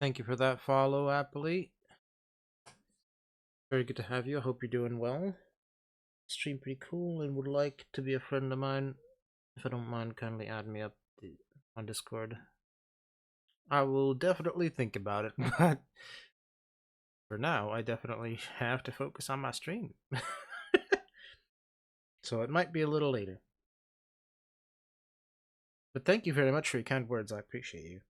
Thank you for that follow, Appley. Very good to have you. I hope you're doing well. Stream pretty cool and would like to be a friend of mine. If I don't mind, kindly add me up on Discord. I will definitely think about it, but for now, I definitely have to focus on my stream. So it might be a little later. But thank you very much for your kind words. I appreciate you.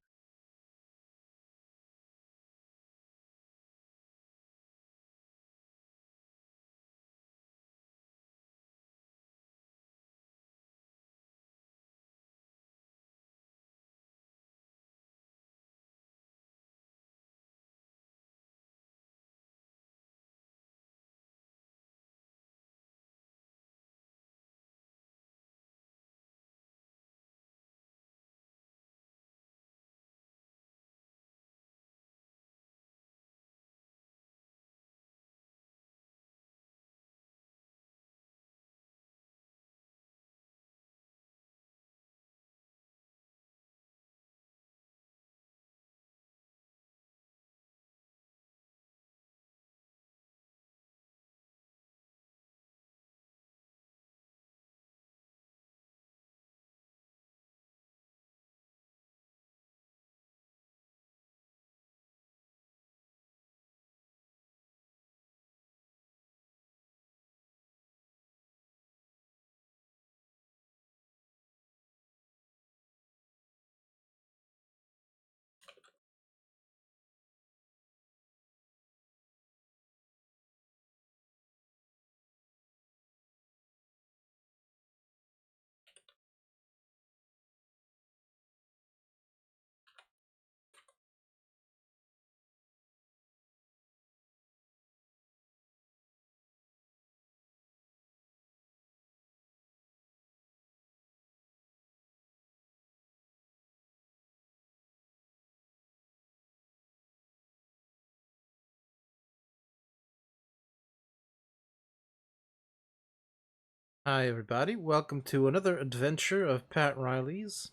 Hi, everybody. Welcome to another adventure of Pat Riley's.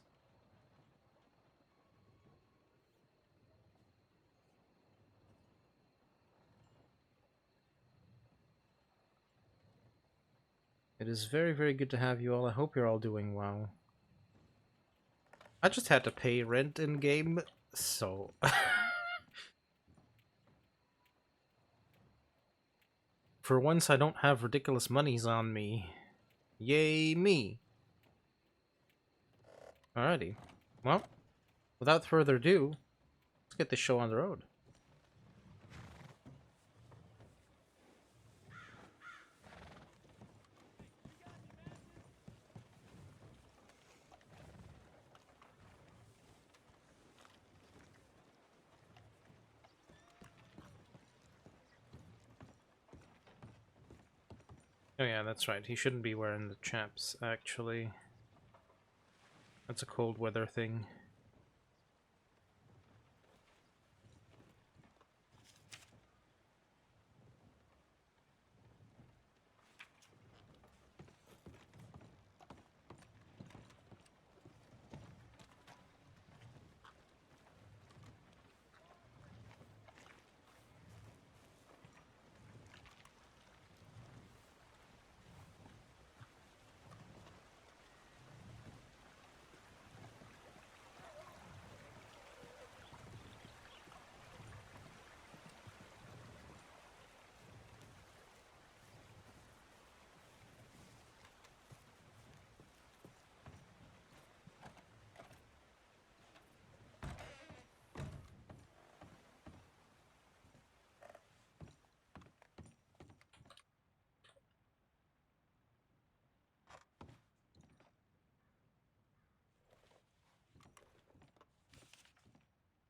It is very, very good to have you all. I hope you're all doing well. I just had to pay rent in game, so. For once, I don't have ridiculous monies on me. Yay, me! Alrighty. Well, without further ado, let's get this show on the road. Oh yeah, that's right. He shouldn't be wearing the chaps, actually. That's a cold weather thing.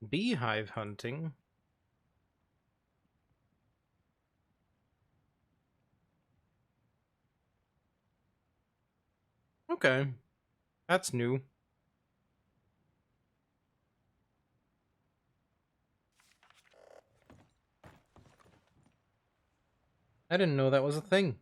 Beehive hunting? Okay. That's new. I didn't know that was a thing.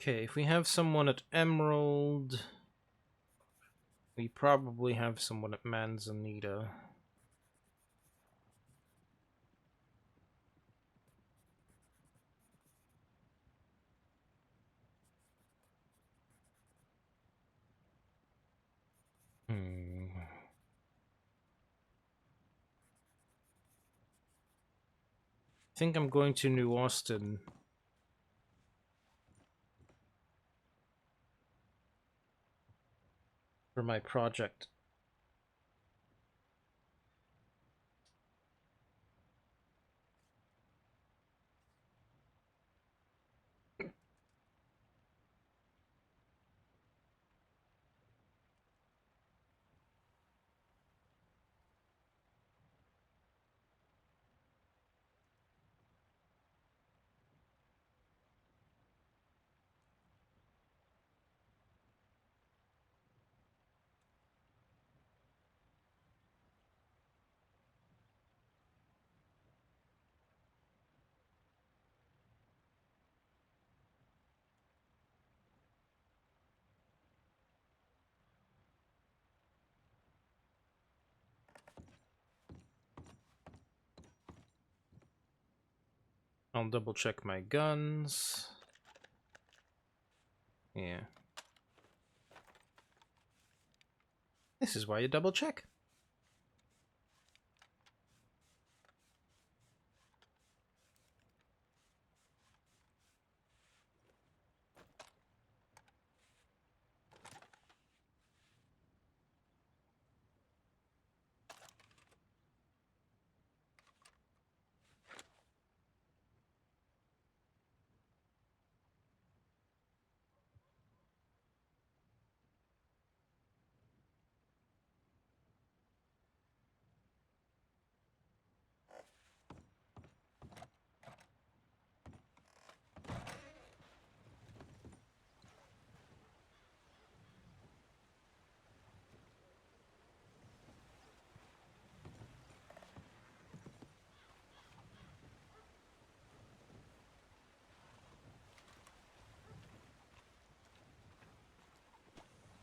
Okay, if we have someone at Emerald, we probably have someone at Manzanita. I think I'm going to New Austin. For my project. I'll double check my guns. Yeah. This is why you double check.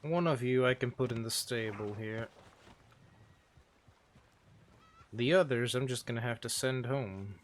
One of you I can put in the stable here. The others I'm just gonna have to send home.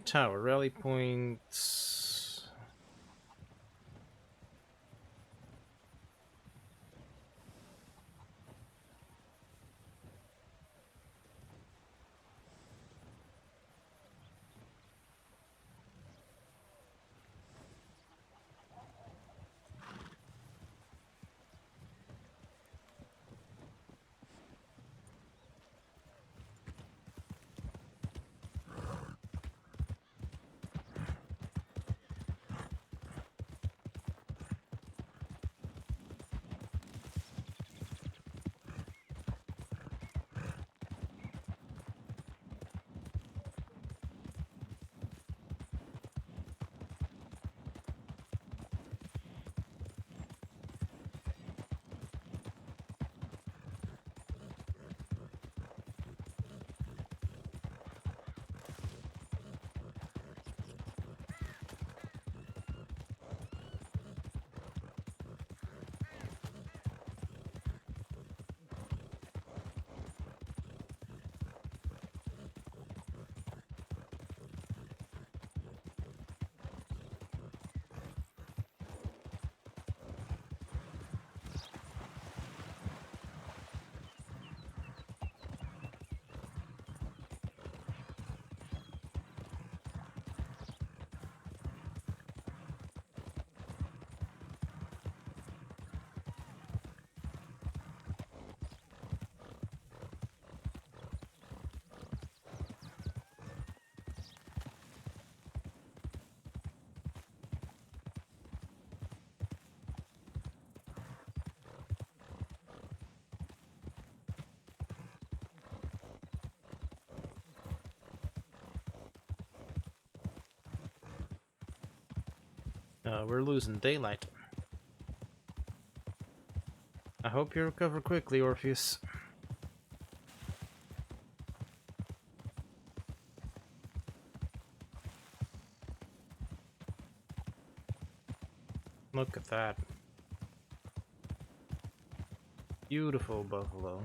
Tower, rally points. We're losing daylight. I hope you recover quickly, Orpheus. Look at that. Beautiful buffalo.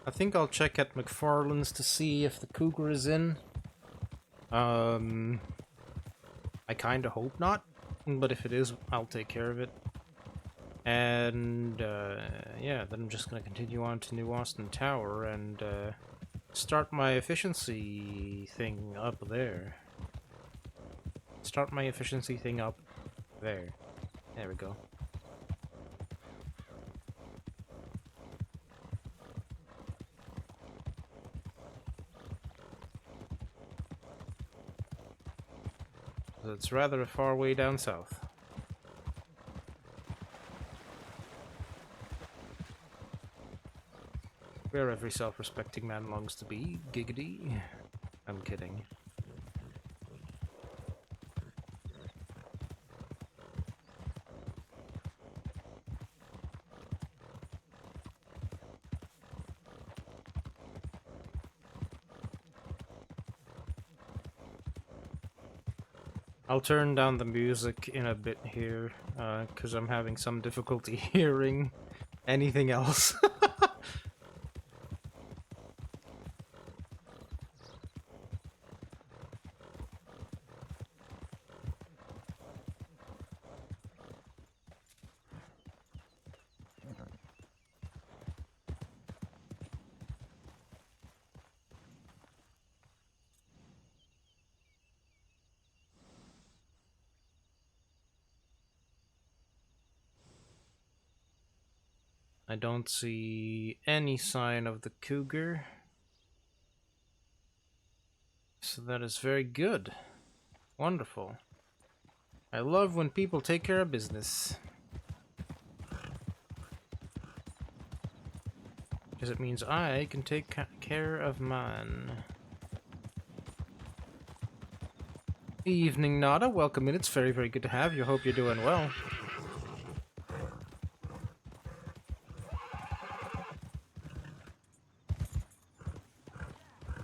I think I'll check at McFarland's to see if the cougar is in. I kinda hope not, but if it is, I'll take care of it. And, yeah, then I'm just gonna continue on to New Austin Tower and, start my efficiency thing up there. Start my efficiency thing up there. There we go. It's rather a far way down south. Where every self-respecting man longs to be, giggity. I'm kidding. I'll turn down the music in a bit here, because I'm having some difficulty hearing anything else. I don't see any sign of the cougar. So that is very good. Wonderful. I love when people take care of business. Because it means I can take care of mine. Evening, Nada. Welcome in. It's very, very good to have you. Hope you're doing well.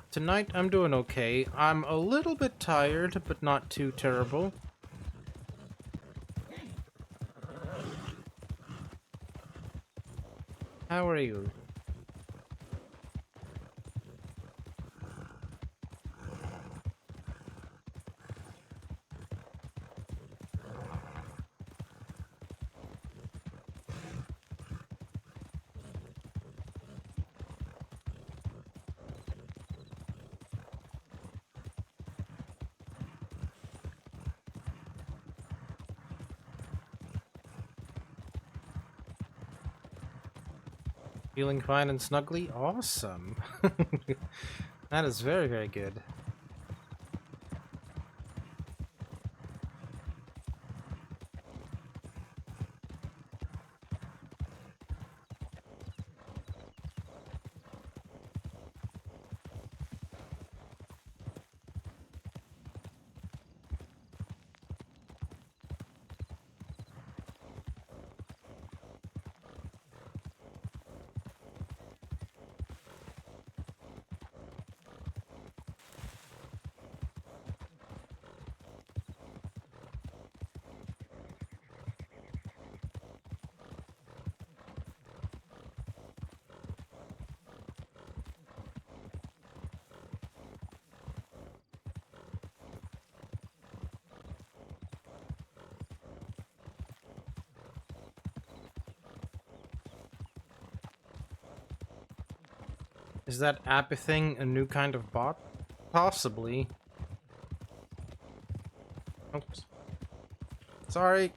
Tonight, I'm doing okay. I'm a little bit tired, but not too terrible. How are you? Feeling fine and snuggly? Awesome. That is very, very good. Is that Appy thing a new kind of bot? Possibly. Oops. Sorry.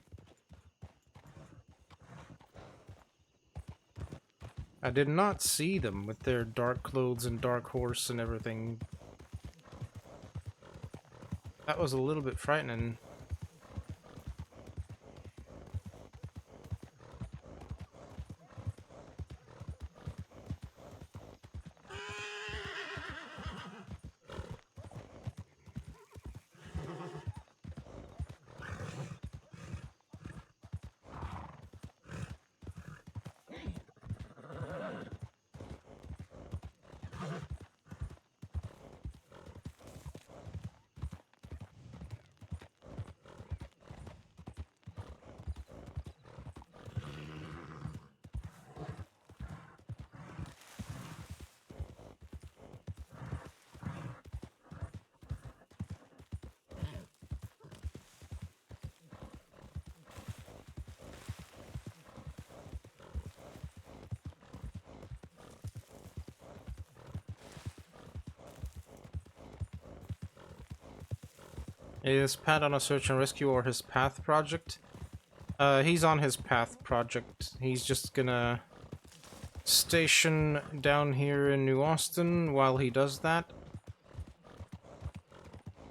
I did not see them with their dark clothes and dark horse and everything. That was a little bit frightening. Is Pat on a search and rescue or his path project? He's on his path project. He's just gonna station down here in New Austin while he does that.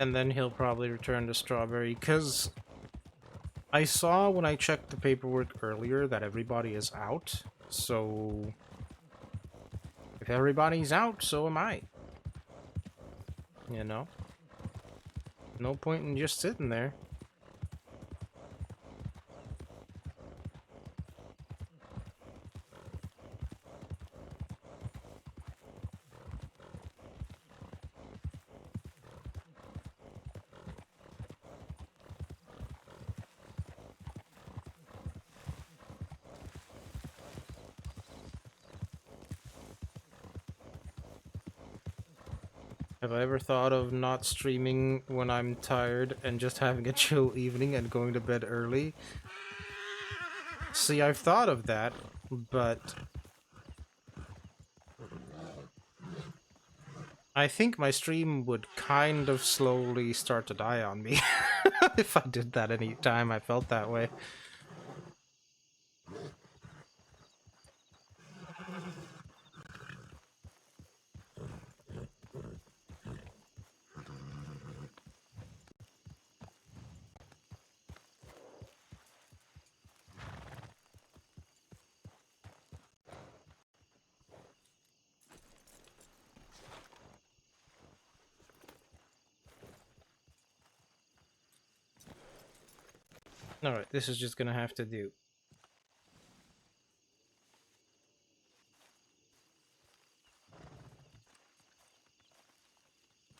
And then he'll probably return to Strawberry, because I saw when I checked the paperwork earlier that everybody is out. So if everybody's out, so am I. You know? No point in just sitting there. Have I ever thought of not streaming when I'm tired and just having a chill evening and going to bed early? See, I've thought of that, but I think my stream would kind of slowly start to die on me if I did that any time I felt that way. Alright, this is just gonna have to do.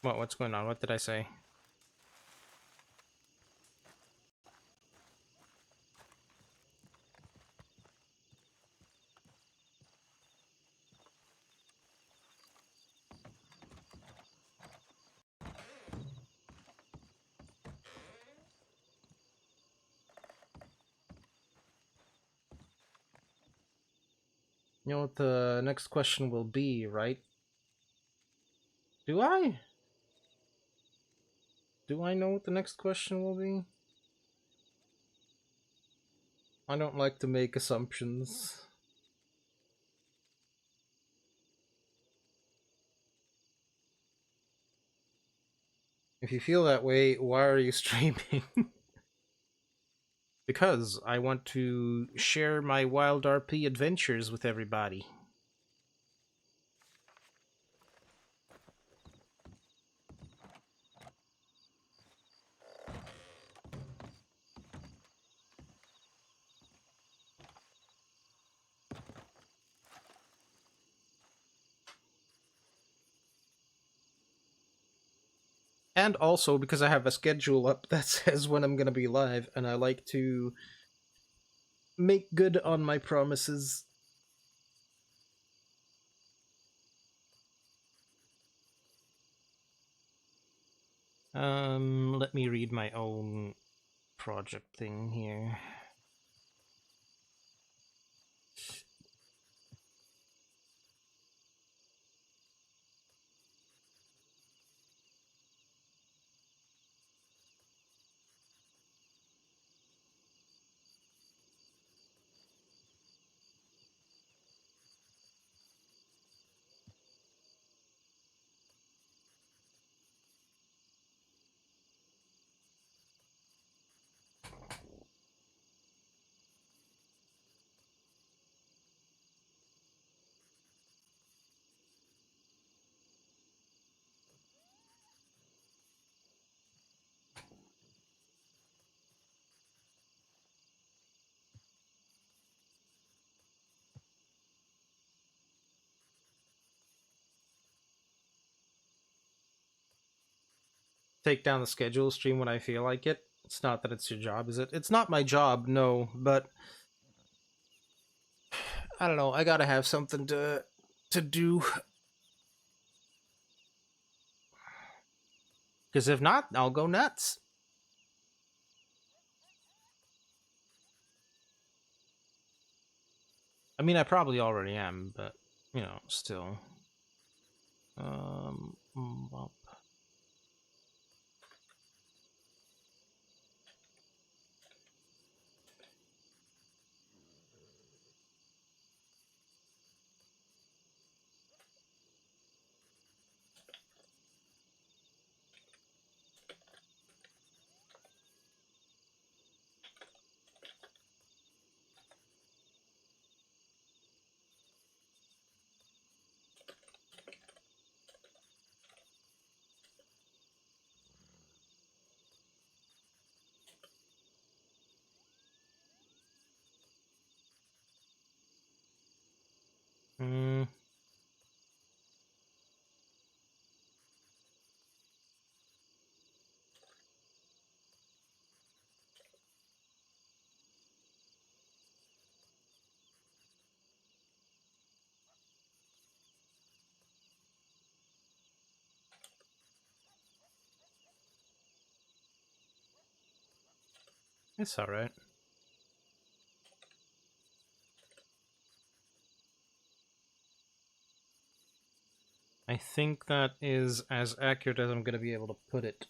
What's going on? What did I say? You know what the next question will be, right? Do I? Do I know what the next question will be? I don't like to make assumptions. If you feel that way, why are you streaming? Because I want to share my WildRP adventures with everybody. And also because I have a schedule up that says when I'm gonna be live, and I like to make good on my promises. Let me read my own project thing here. Take down the schedule, stream when I feel like it. It's not that it's your job, is it? It's not my job, no, but I don't know, I gotta have something to do. Because if not, I'll go nuts. I mean, I probably already am, but, you know, still. Well. Mm, it's alright. I think that is as accurate as I'm going to be able to put it.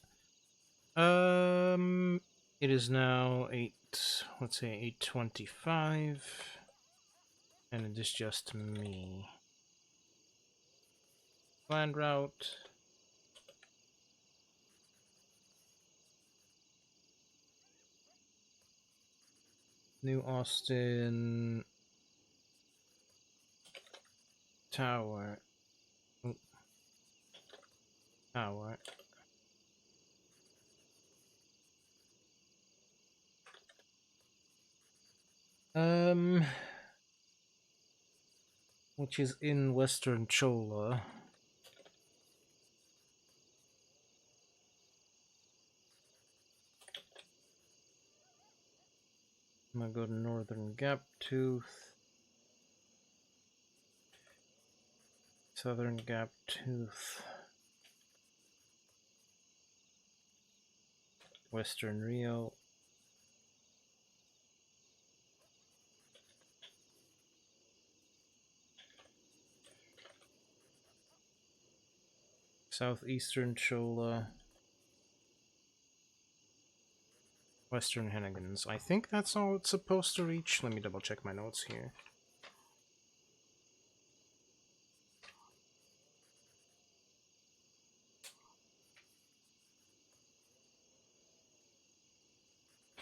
It is now 8:25, and it is just me. Land route. New Austin Tower. Ooh. Tower. . Um, which is in Western Chola. I'm gonna go to Northern Gaptooth, Southern Gaptooth, Western Rio, Southeastern Chola, Western Hennigans. I think that's all it's supposed to reach. Let me double check my notes here.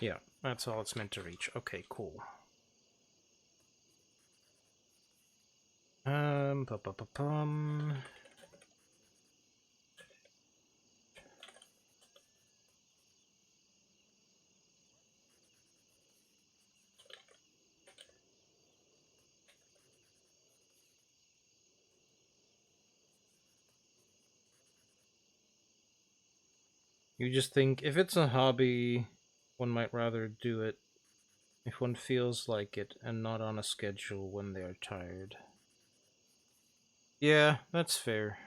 Yeah, that's all it's meant to reach. Okay, cool. Pa-pa-pa-pum. You just think if it's a hobby, one might rather do it if one feels like it and not on a schedule when they are tired. Yeah, that's fair.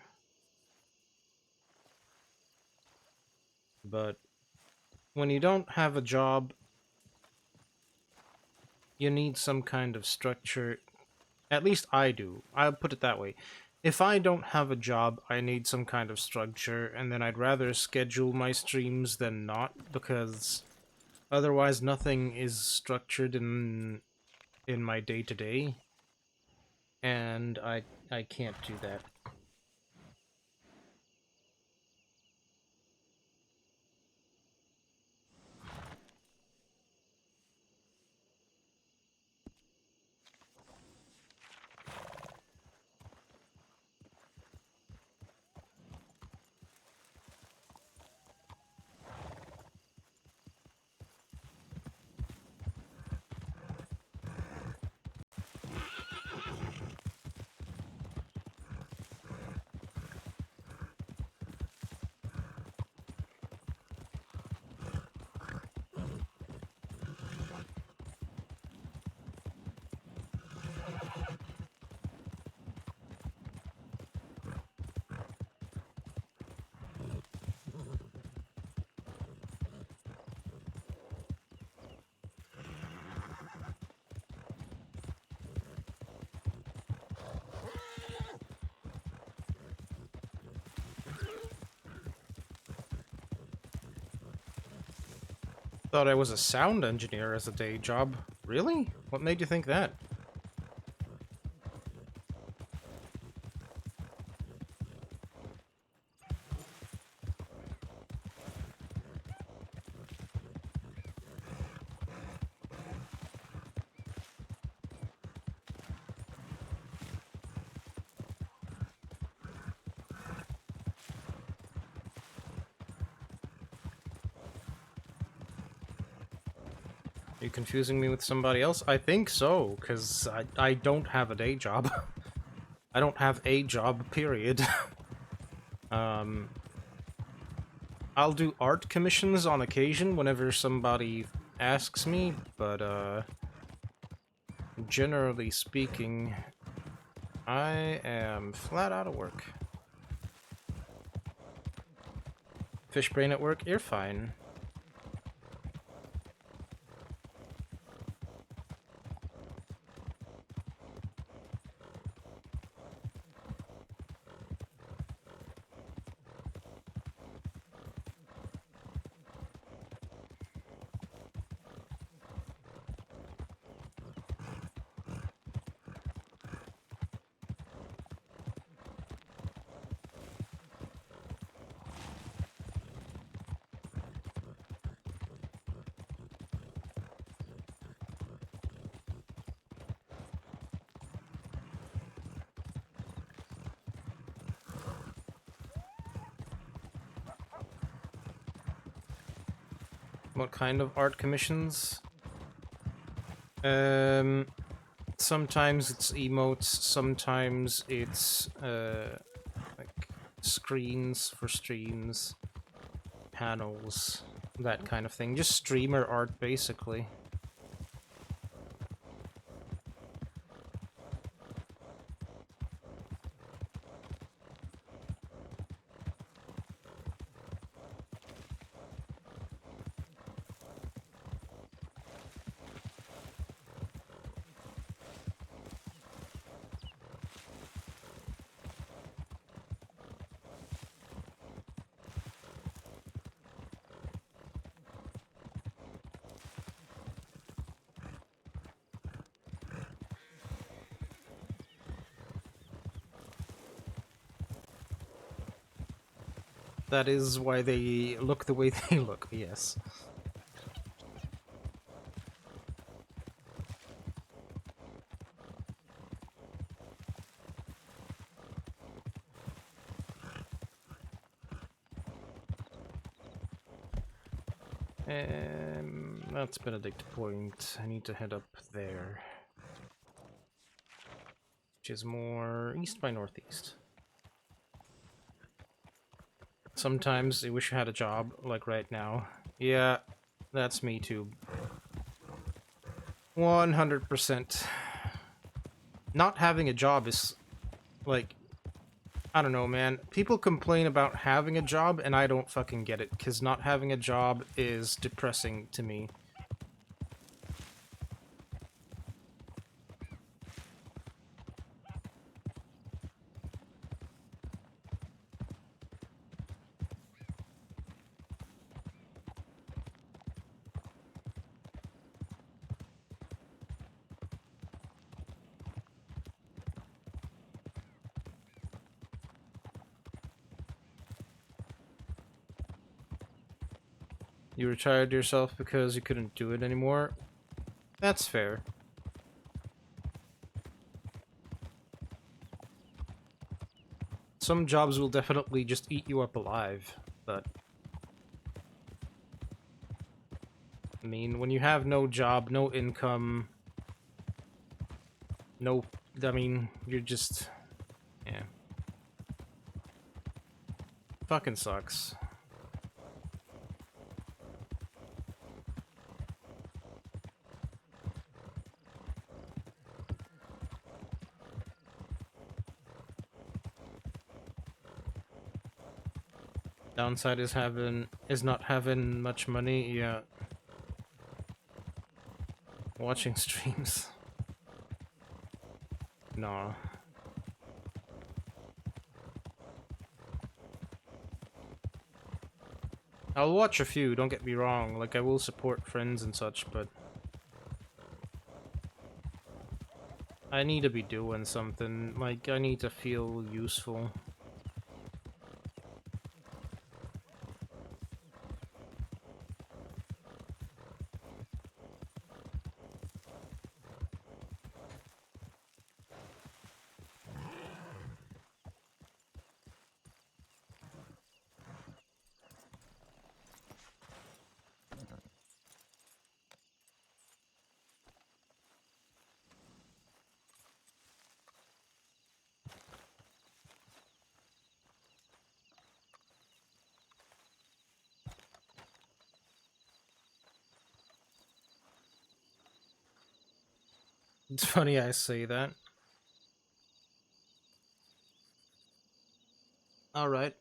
But when you don't have a job, you need some kind of structure. At least I do. I'll put it that way. If I don't have a job, I need some kind of structure, and then I'd rather schedule my streams than not, because otherwise nothing is structured in my day-to-day, and I can't do that. Thought I was a sound engineer as a day job. Really? What made you think that? Are you confusing me with somebody else? I think so, because I don't have a day job. I don't have a job, period. um, I'll do art commissions on occasion whenever somebody asks me, but generally speaking, I am flat out of work. Fishbrain at work, you're fine. What kind of art commissions? Sometimes it's emotes, sometimes it's like screens for streams, panels, that kind of thing. Just streamer art, basically. That is why they look the way they look, yes. That's Benedict Point. I need to head up there. Which is more east by northeast. Sometimes I wish I had a job, like right now. Yeah, that's me too. 100%. Not having a job is, like, I don't know, man. People complain about having a job, and I don't fucking get it, because not having a job is depressing to me. You retired yourself because you couldn't do it anymore? That's fair. Some jobs will definitely just eat you up alive, but... I mean, when you have no job, no income... No... I mean, you're just... Yeah. Fucking sucks. Downside is not having much money, yeah. Watching streams. Nah. I'll watch a few, don't get me wrong, like I will support friends and such, but... I need to be doing something, like I need to feel useful. It's funny I say that. Alright.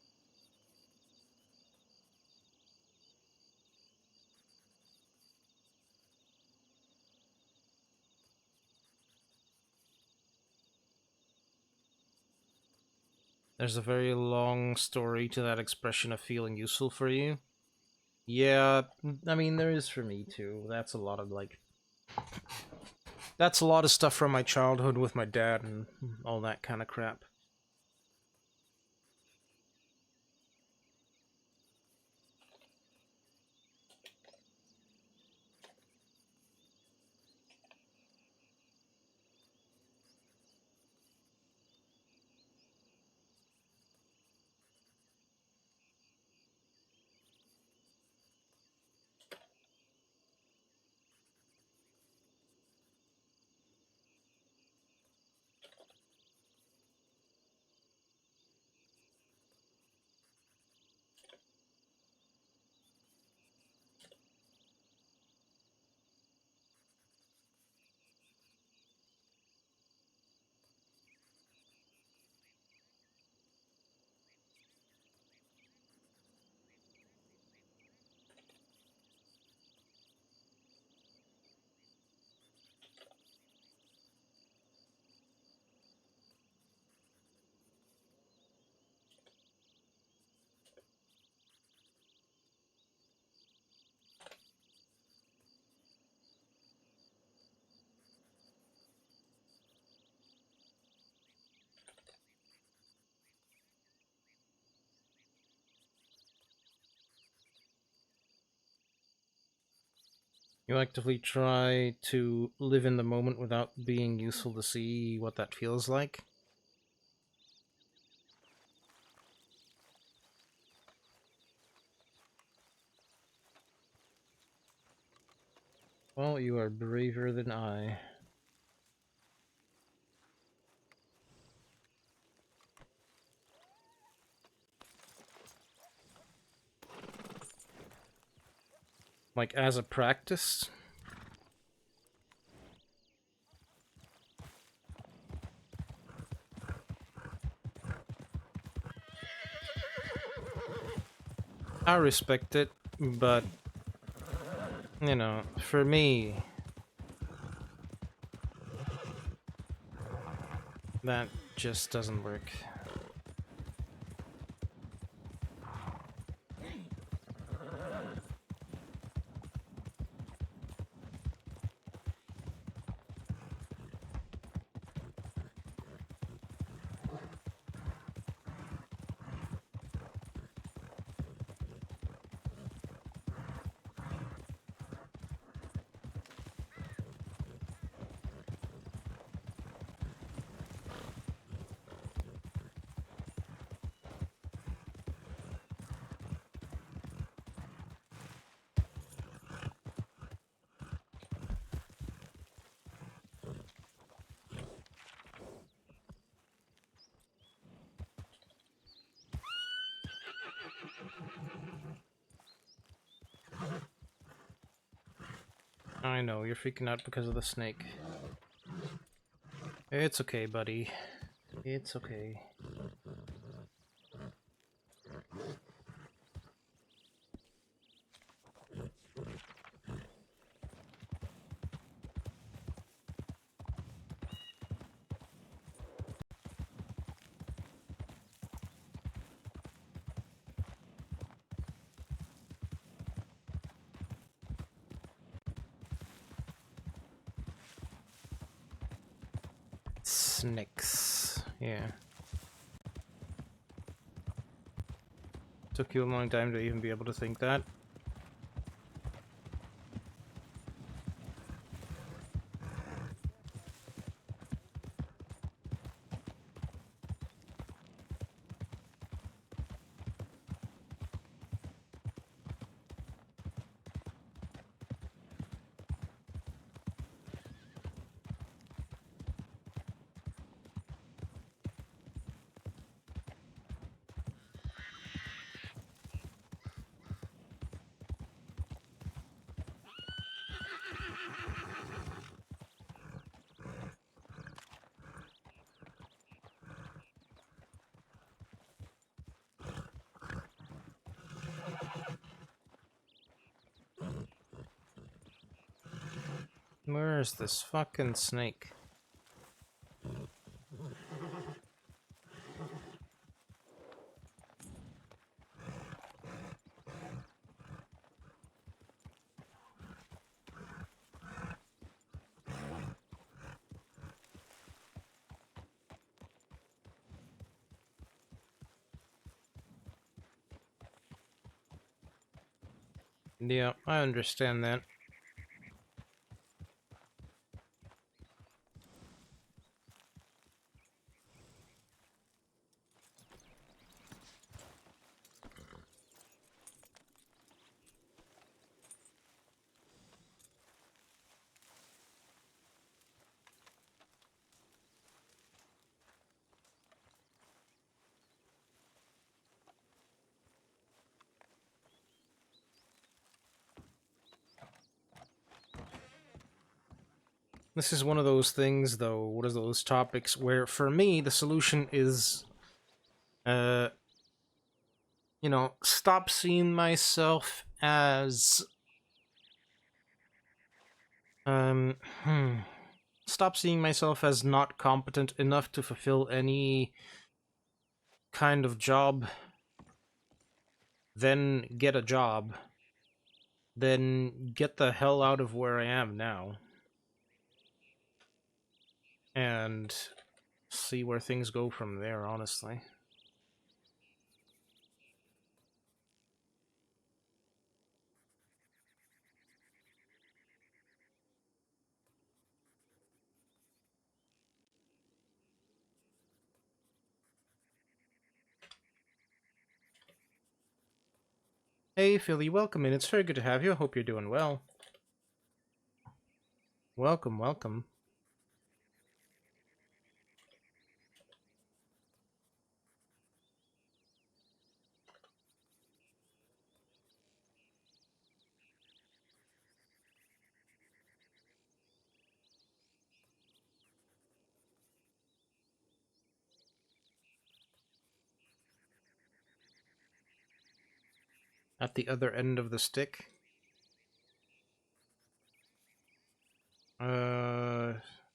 There's a very long story to that expression of feeling useful for you. Yeah, I mean, there is for me too. That's a lot of, like... That's a lot of stuff from my childhood with my dad and all that kind of crap. You actively try to live in the moment without being useful to see what that feels like. Well, you are braver than I. Like, as a practice? I respect it, but, you know, for me, that just doesn't work. I know, you're freaking out because of the snake. It's okay, buddy. It's okay. Snakes. Yeah. Took you a long time to even be able to think that. Where's this fucking snake? Yeah, I understand that. This is one of those things, though, one of those topics where, for me, the solution is, you know, stop seeing myself as, um, hmm, stop seeing myself as not competent enough to fulfill any kind of job, then get a job, then get the hell out of where I am now, and see where things go from there, honestly. Hey, Philly, welcome in. It's very good to have you. I hope you're doing well. Welcome, welcome. At the other end of the stick.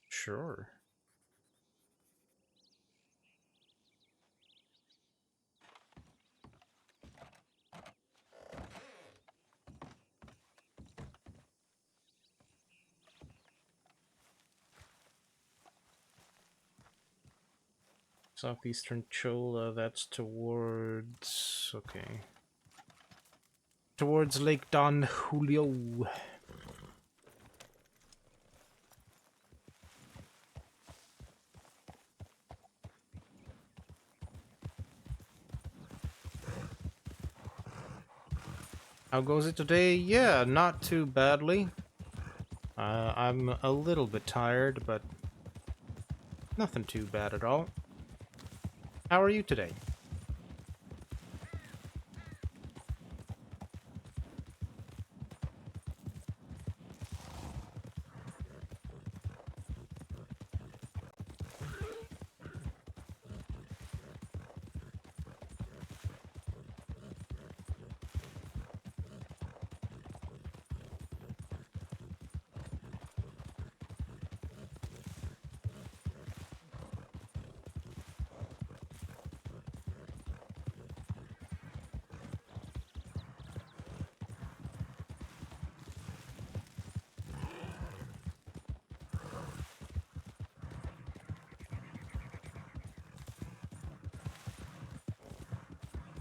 Sure. Southeastern Chola, that's towards... okay. Towards Lake Don Julio. How goes it today? Yeah, not too badly. I'm a little bit tired, but nothing too bad at all. How are you today?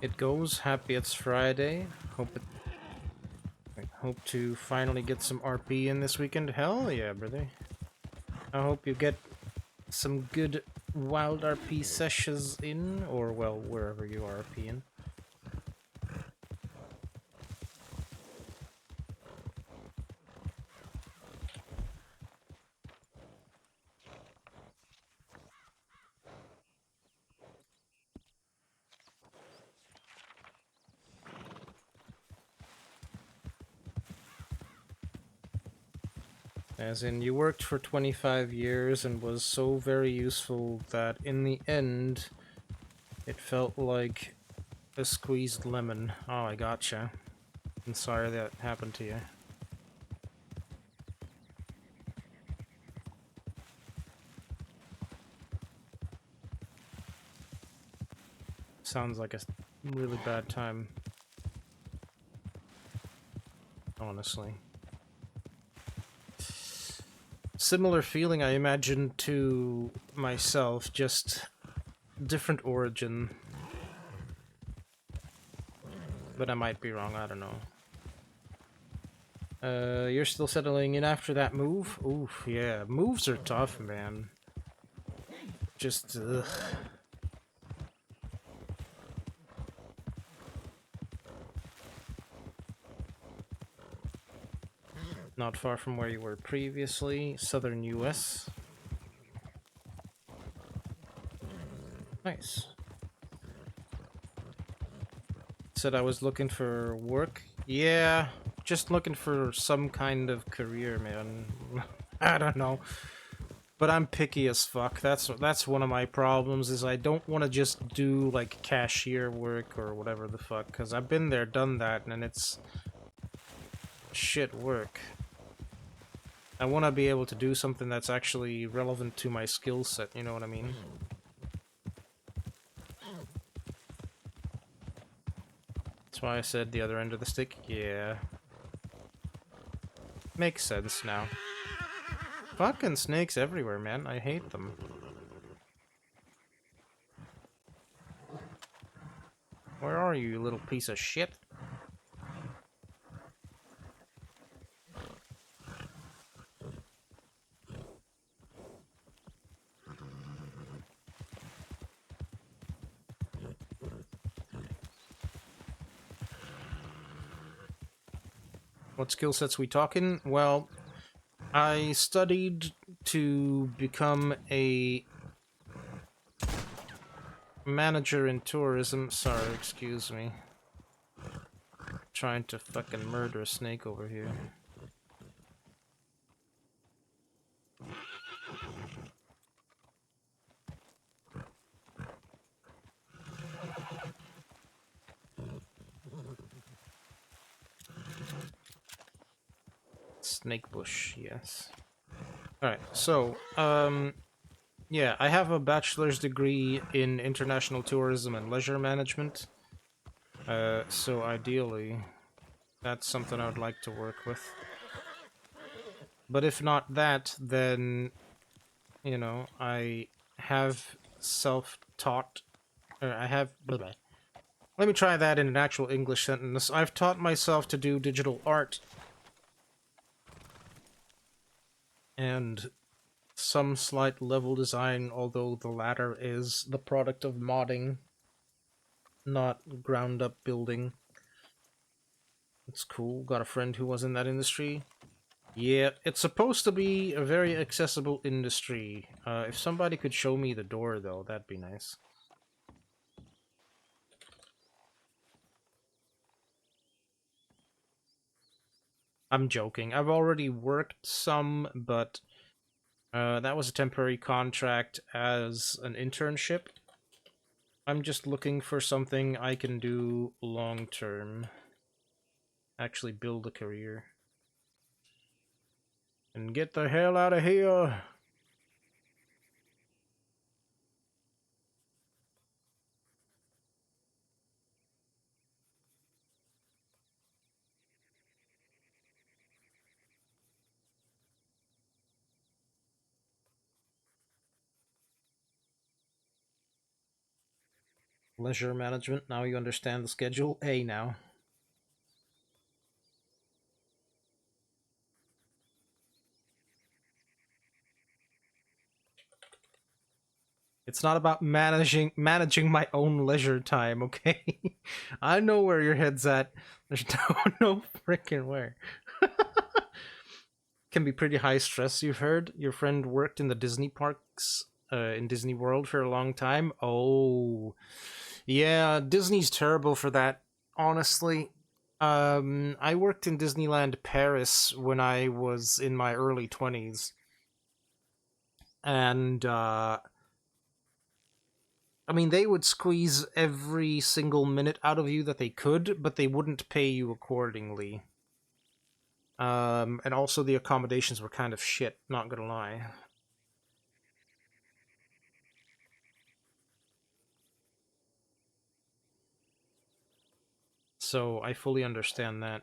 It goes. Happy it's Friday. Hope to finally get some RP in this weekend. Hell yeah, brother. I hope you get some good WildRP sessions in, or well, wherever you are RPing. As in, you worked for 25 years and was so very useful that in the end, it felt like a squeezed lemon. Oh, I gotcha. I'm sorry that happened to you. Sounds like a really bad time. Honestly. Similar feeling, I imagine, to myself, just different origin. But I might be wrong, I don't know. You're still settling in after that move? Oof, yeah. Moves are tough, man. Just, ugh. Not far from where you were previously. Southern US. Nice. Said I was looking for work. Yeah, just looking for some kind of career, man. I don't know. But I'm picky as fuck. That's one of my problems, is I don't want to just do, like, cashier work or whatever the fuck, because I've been there, done that, and it's shit work. I want to be able to do something that's actually relevant to my skill set, you know what I mean? That's why I said the other end of the stick. Yeah. Makes sense now. Fucking snakes everywhere, man. I hate them. Where are you, you little piece of shit? What skill sets we talking? Well, I studied to become a manager in tourism. Sorry, excuse me. Trying to fucking murder a snake over here. Snake bush, yes. Alright, so, yeah, I have a bachelor's degree in international tourism and leisure management. So ideally, that's something I would like to work with. But if not that, then, you know, I have self-taught, or I have... Blah, blah. Let me try that in an actual English sentence. I've taught myself to do digital art and some slight level design, although the latter is the product of modding, not ground-up building. It's cool. Got a friend who was in that industry. Yeah, it's supposed to be a very accessible industry. If somebody could show me the door, though, that'd be nice. I'm joking. I've already worked some, but that was a temporary contract as an internship. I'm just looking for something I can do long-term. Actually build a career. And get the hell out of here! Leisure management, now you understand the schedule A now. It's not about managing my own leisure time, okay? I know where your head's at. There's no freaking where. Can be pretty high stress, you've heard. Your friend worked in the Disney parks, in Disney World for a long time. Oh, yeah, Disney's terrible for that, honestly. I worked in Disneyland Paris when I was in my early 20s. And, I mean, they would squeeze every single minute out of you that they could, but they wouldn't pay you accordingly. And also the accommodations were kind of shit, not gonna lie. So I fully understand that.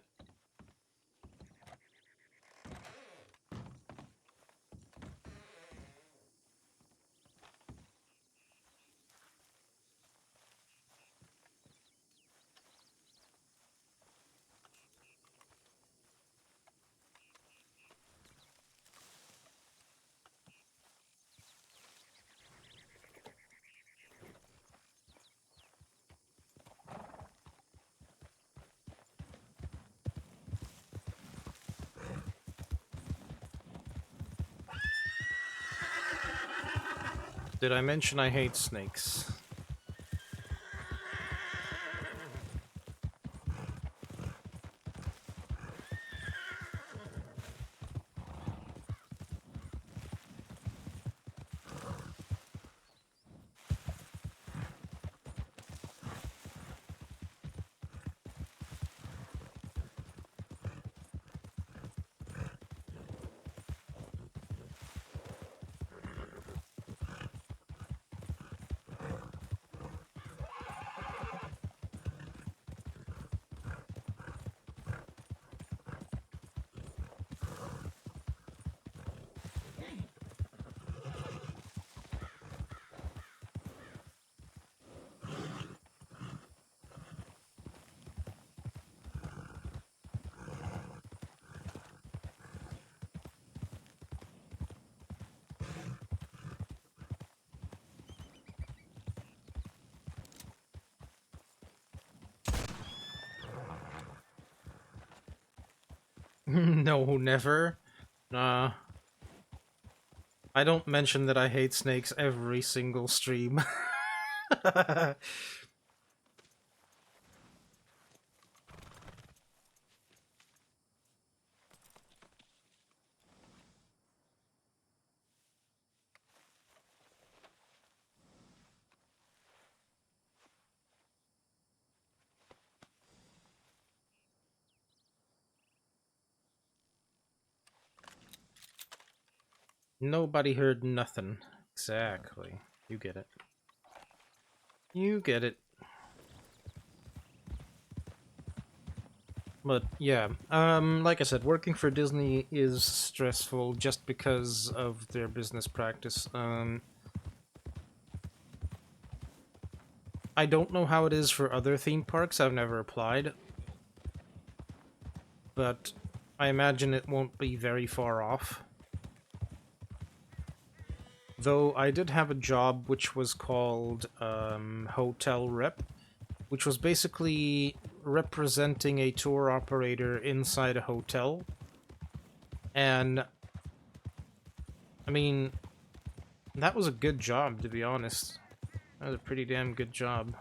Did I mention I hate snakes? No, never. Nah. I don't mention that I hate snakes every single stream. Nobody heard nothing. Exactly. You get it. You get it. But yeah, like I said, working for Disney is stressful just because of their business practice. I don't know how it is for other theme parks. I've never applied, but I imagine it won't be very far off. Though I did have a job which was called hotel rep, which was basically representing a tour operator inside a hotel. And I mean, that was a good job, to be honest. That was a pretty damn good job.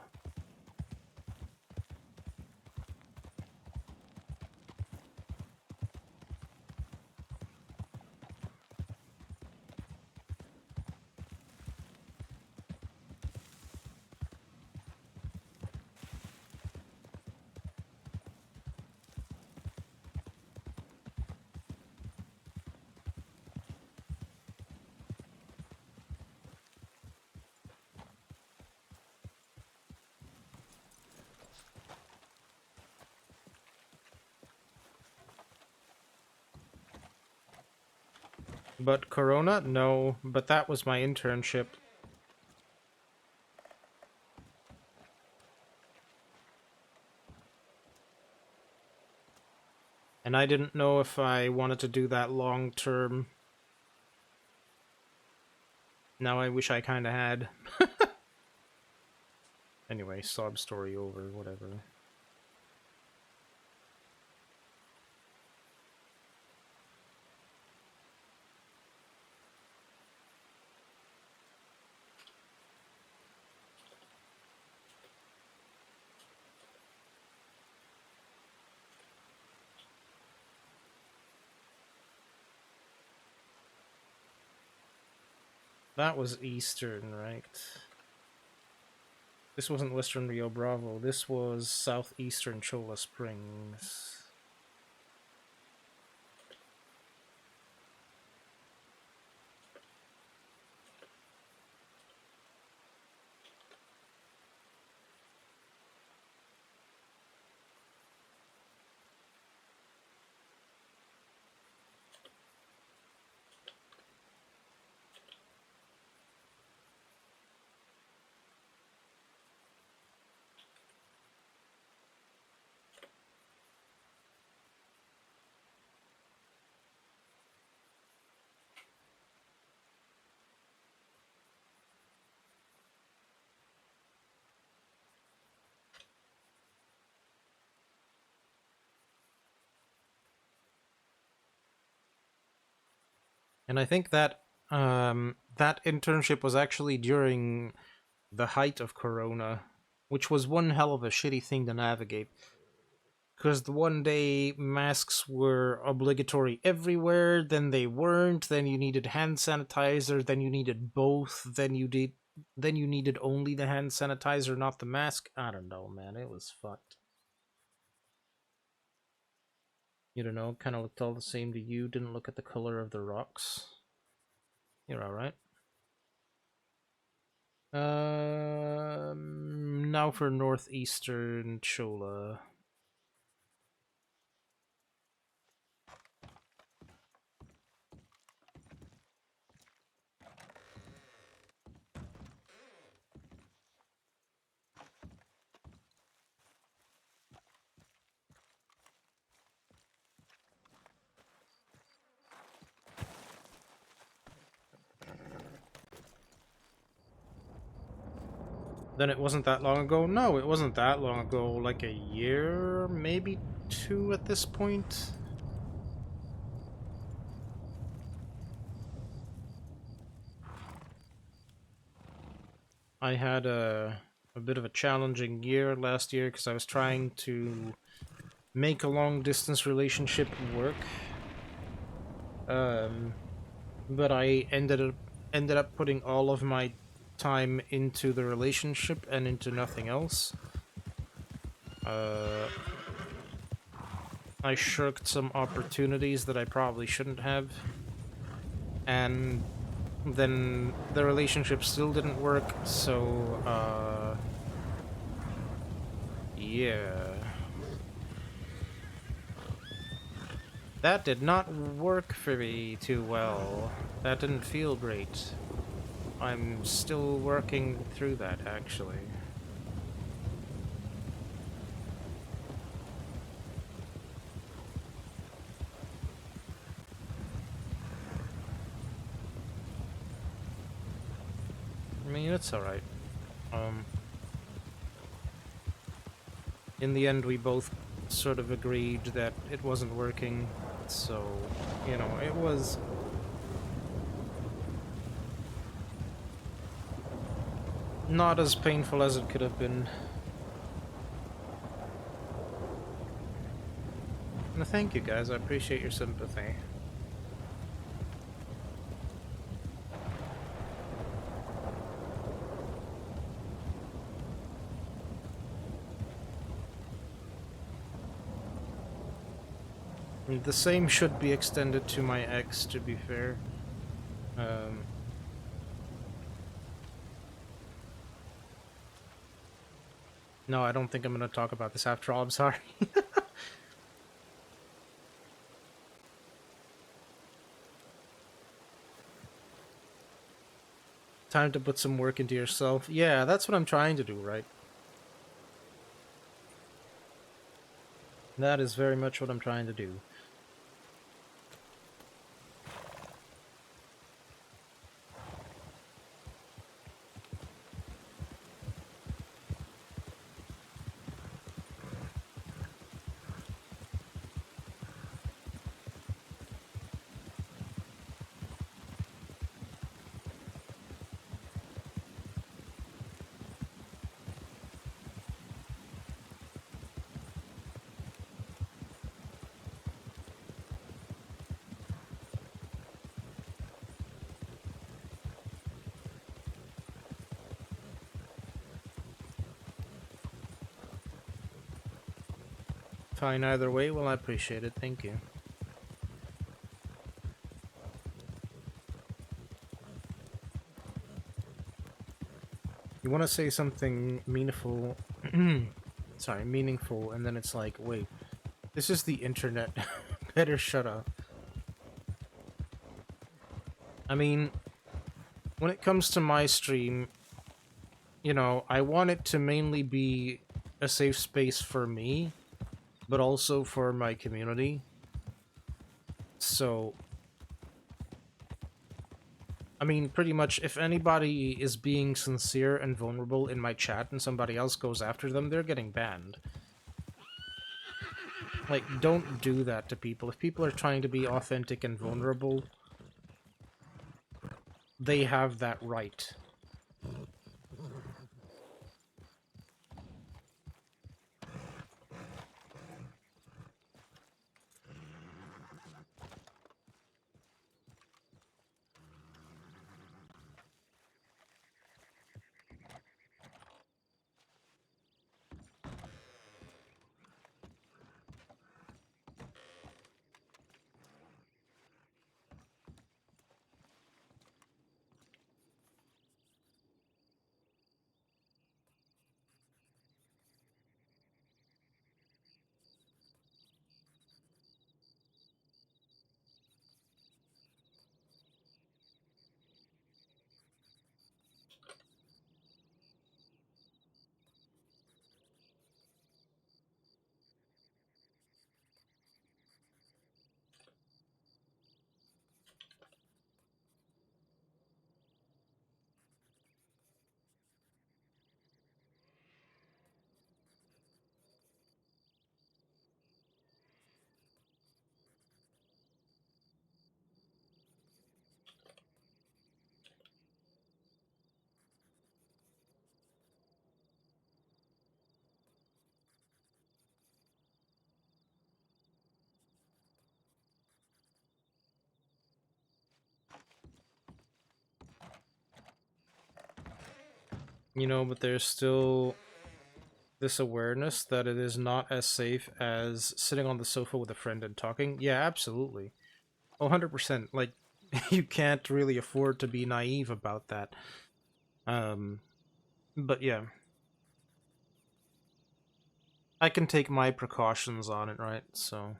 But Corona? No, but that was my internship. And I didn't know if I wanted to do that long term. Now I wish I kinda had. Anyway, sob story over, whatever. That was Eastern, right? This wasn't Western Rio Bravo, this was Southeastern Chola Springs. And I think that that internship was actually during the height of Corona, which was one hell of a shitty thing to navigate. Because the one day masks were obligatory everywhere, then they weren't, then you needed hand sanitizer, then you needed both, then you needed only the hand sanitizer, not the mask. I don't know, man. It was fucked. You don't know, kind of looked all the same to you, didn't look at the color of the rocks. You're alright. Now for northeastern Chola. Then it wasn't that long ago? No, it wasn't that long ago. Like a year, maybe 2 at this point. I had a bit of a challenging year last year because I was trying to make a long distance relationship work. Um, but I ended up putting all of my time into the relationship and into nothing else. Uh, I shirked some opportunities that I probably shouldn't have, and then the relationship still didn't work. So, yeah, that did not work for me too well. That didn't feel great. I'm still working through that, actually. I mean, it's alright. Um, in the end, we both sort of agreed that it wasn't working, so, you know, it was not as painful as it could have been. And thank you guys, I appreciate your sympathy. And the same should be extended to my ex, to be fair. Um, no, I don't think I'm going to talk about this after all, I'm sorry. Time to put some work into yourself. Yeah, that's what I'm trying to do, right? That is very much what I'm trying to do. Fine either way, well, I appreciate it, thank you. You want to say something meaningful, sorry, meaningful, and then it's like, wait, this is the internet. Better shut up. I mean, when it comes to my stream, you know, I want it to mainly be a safe space for me, but also for my community. So, I mean, pretty much if anybody is being sincere and vulnerable in my chat and somebody else goes after them, they're getting banned. Like, don't do that to people. If people are trying to be authentic and vulnerable, they have that right. You know, but there's still this awareness that it is not as safe as sitting on the sofa with a friend and talking. Yeah, absolutely. 100%. Like, you can't really afford to be naive about that. Um, but yeah. I can take my precautions on it, right? So...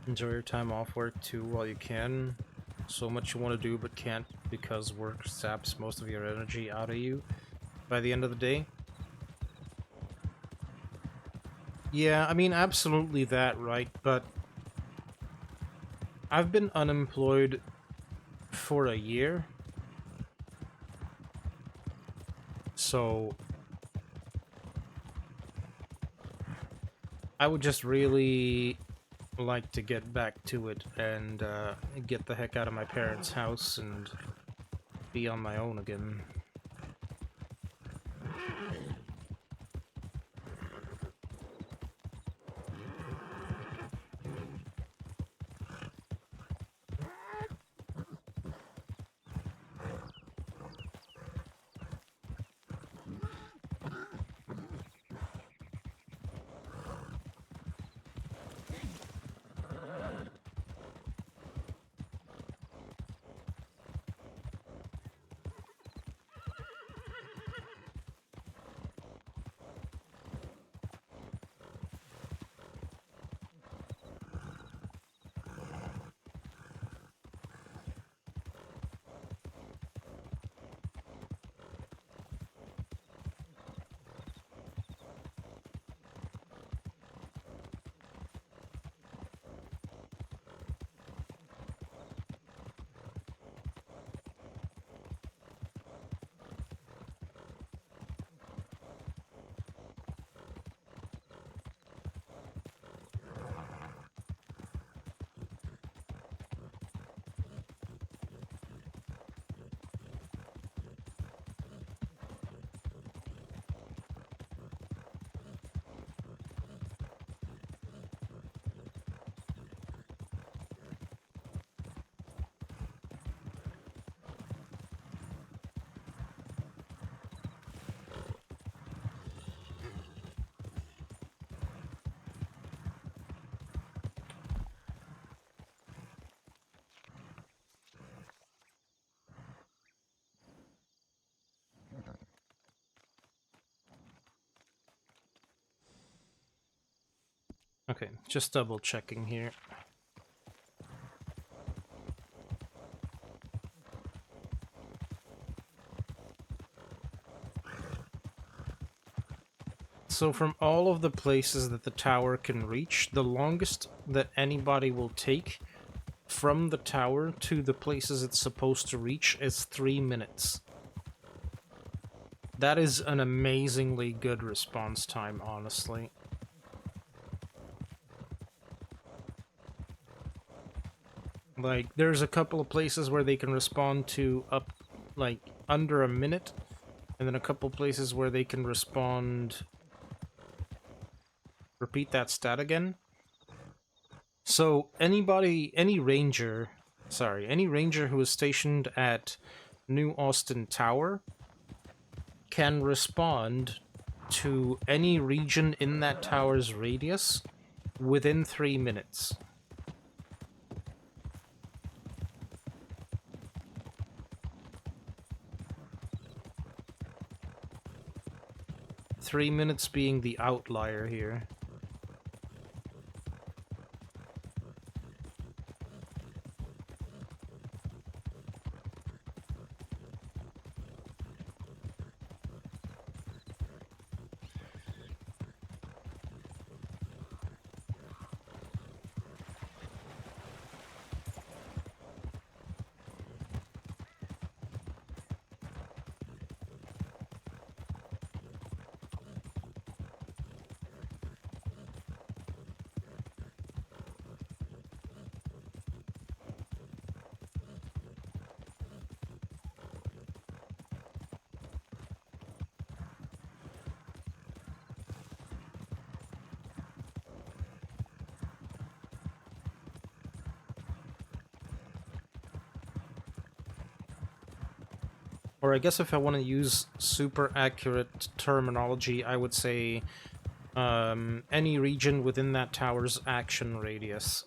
Enjoy your time off work too while you can. So much you want to do but can't because work saps most of your energy out of you by the end of the day. Yeah, I mean, absolutely that, right? But I've been unemployed for a year. So I would just really like to get back to it and get the heck out of my parents' house and be on my own again. Okay, just double checking here. So from all of the places that the tower can reach, the longest that anybody will take from the tower to the places it's supposed to reach is 3 minutes. That is an amazingly good response time, honestly. Like, there's a couple of places where they can respond to up, like, under a minute, and then a couple places where they can respond repeat that stat again. So any ranger who is stationed at New Austin Tower can respond to any region in that tower's radius within 3 minutes. Three minutes being the outlier here. Or I guess if I want to use super accurate terminology, I would say any region within that tower's action radius.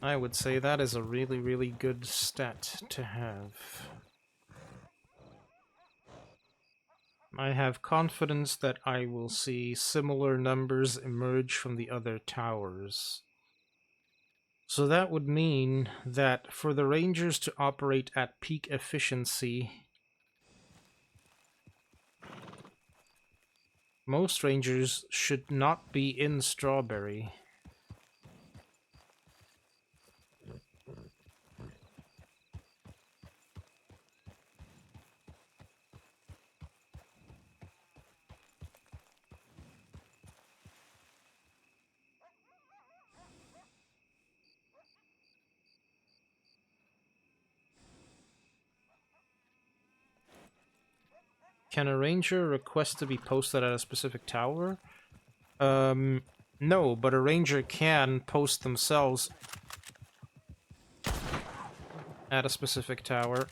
I would say that is a really, really good stat to have. I have confidence that I will see similar numbers emerge from the other towers. So that would mean that for the Rangers to operate at peak efficiency, most Rangers should not be in Strawberry. Can a Ranger request to be posted at a specific tower? No, but a Ranger can post themselves at a specific tower.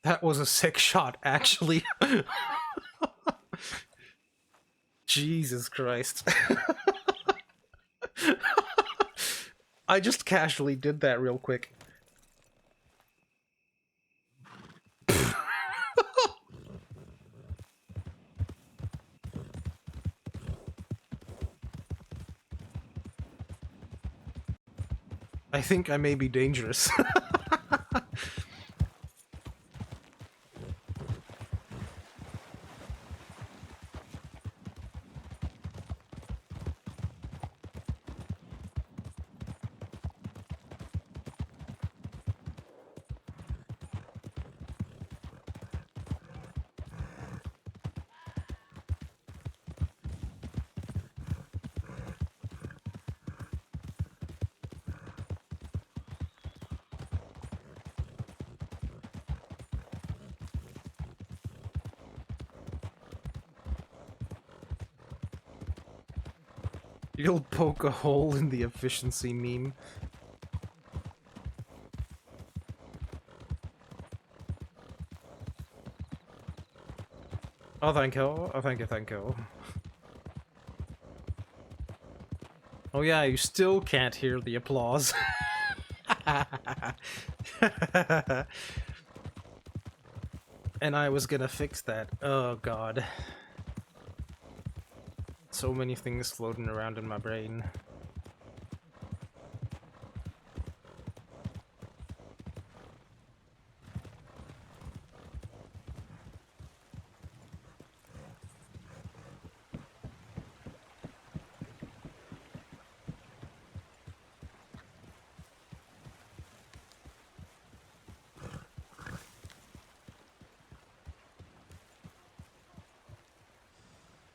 That was a sick shot, actually. Jesus Christ. I just casually did that real quick. I think I may be dangerous. You'll poke a hole in the efficiency meme. Oh, thank you. Oh, thank you, thank you. Oh yeah, you still can't hear the applause. And I was gonna fix that. Oh god. So many things floating around in my brain.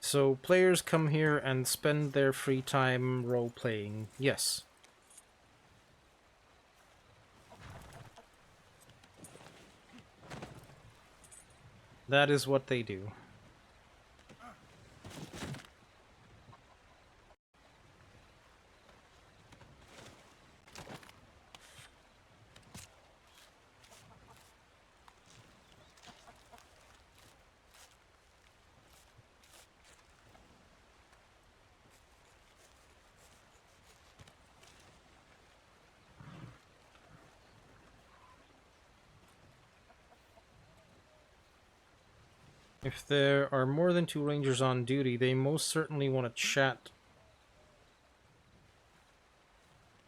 So players come here and spend their free time role-playing. Yes. That is what they do. If there are more than 2 rangers on duty, they most certainly want to chat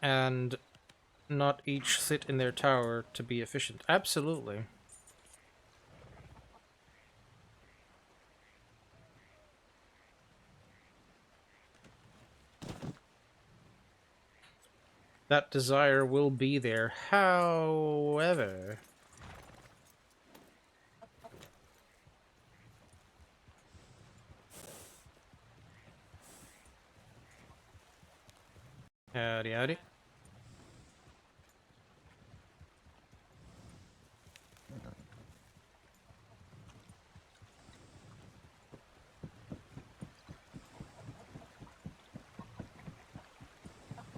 and not each sit in their tower to be efficient. Absolutely. That desire will be there. However... Howdy, howdy.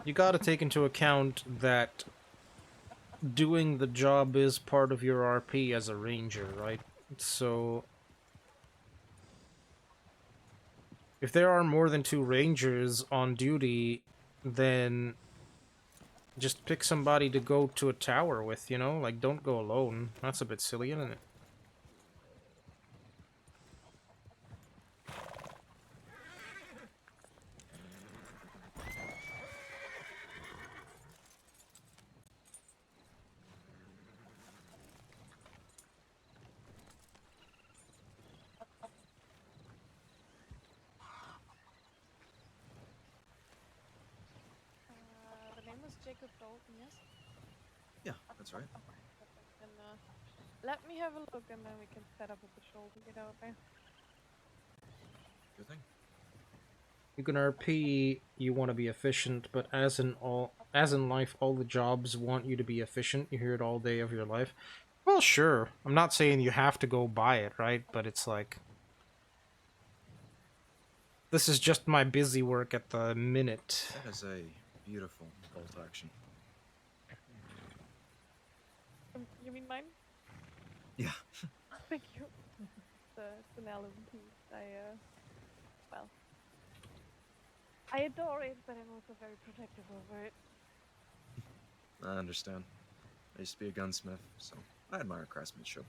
You gotta take into account that doing the job is part of your RP as a ranger, right? So... if there are more than 2 rangers on duty, then just pick somebody to go to a tower with, you know? Like, don't go alone. That's a bit silly, isn't it? The name was Jacob Dalton, yes? Yeah, that's right. Perfect. And let me have a look and then we can set up a patrol to get out there. Good thing. You can RP, you want to be efficient, but as in life, all the jobs want you to be efficient. You hear it all day of your life. Well, sure. I'm not saying you have to go buy it, right? But it's like... this is just my busy work at the minute. That is a beautiful bolt action. You mean mine? Yeah. Thank you. It's an Allen piece. Well, I adore it, but I'm also very protective over it. I understand. I used to be a gunsmith, so I admire craftsmanship.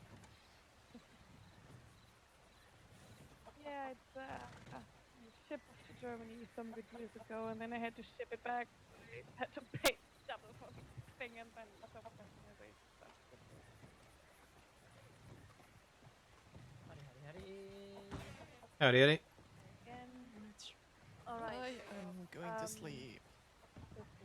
Yeah, it's I shipped to Germany some good years ago, and then I had to ship it back. I had to pay double for the thing, and then some customization stuff. Howdy, howdy. And all right. I am going to sleep.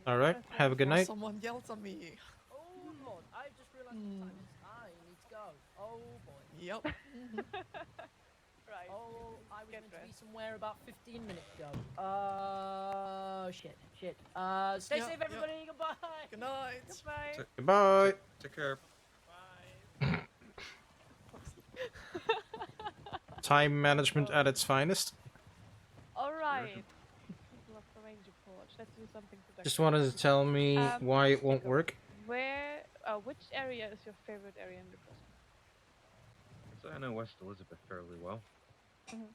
Alright, have a good night. Someone yells at me. Oh lord, I just realised the time is. I need to go. Oh boy. Yep. Right. Oh, I was Get meant to be dressed. somewhere about 15 minutes ago. Shit. Stay Yeah, safe, yeah. everybody. Goodbye. Good night. Goodbye. Goodbye. Take care. Time management at its finest. All right. People of the ranger porch. Let's do something productive. Just wanted to tell me why it won't Jacob, work. Which area is your favorite area in the prison? So I know West Elizabeth fairly well. Mhm.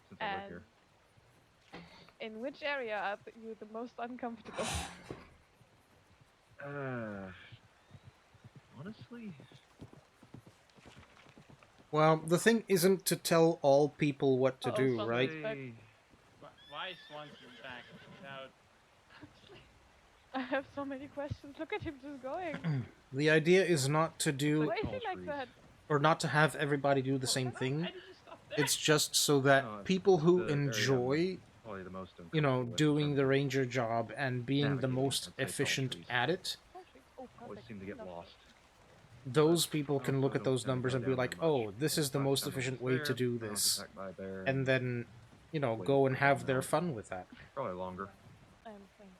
Since I live And here. in which area are you the most uncomfortable? Honestly, Well, the thing isn't to tell all people what to Uh-oh, do, someone's right? back. Why is Swanson back without? I have so many questions. Look at him just going. The idea is not to do Why is tall he like trees. that? or not to have everybody do the same Why thing. did you stop there? It's just so that No, it's people who the area I'm enjoy, probably the most you know, uncomfortable with doing in the terms ranger job and being the navigating, most I'd say tall efficient trees. at it, Oh, always perfect. seem to get Lovely. lost. those But people I can also look at don't those tend to numbers go and be down there like, much. oh, this is the Last most time I was efficient way to there, do I was this. attacked by a bear And then, you know, waited go and for have an their hour. fun with that. Probably longer. I understand.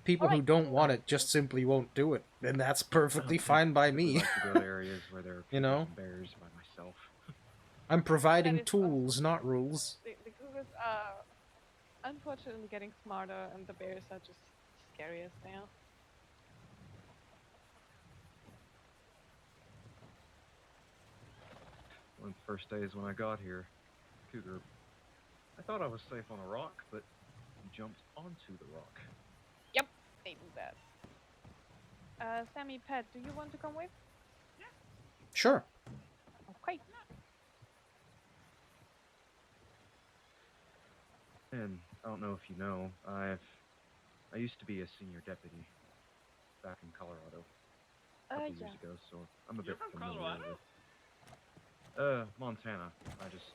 People who Alright. don't want it just simply won't do it. And that's perfectly fine by Typically me. like to go to areas where there are You cougars know? and bears by myself. I'm providing That is tools, not rules. The cougars are unfortunately getting smarter, and the bears are just scary as they are. One of the first days when I got here, cougar. I thought I was safe on a rock, but he jumped onto the rock. Yep, they do that. Sammy, Pat, do you want to come with? Sure. Okay. And I don't know if you know, I used to be a senior deputy back in Colorado a couple Yeah. years ago, so I'm a You're bit from familiar Colorado? with Montana. I just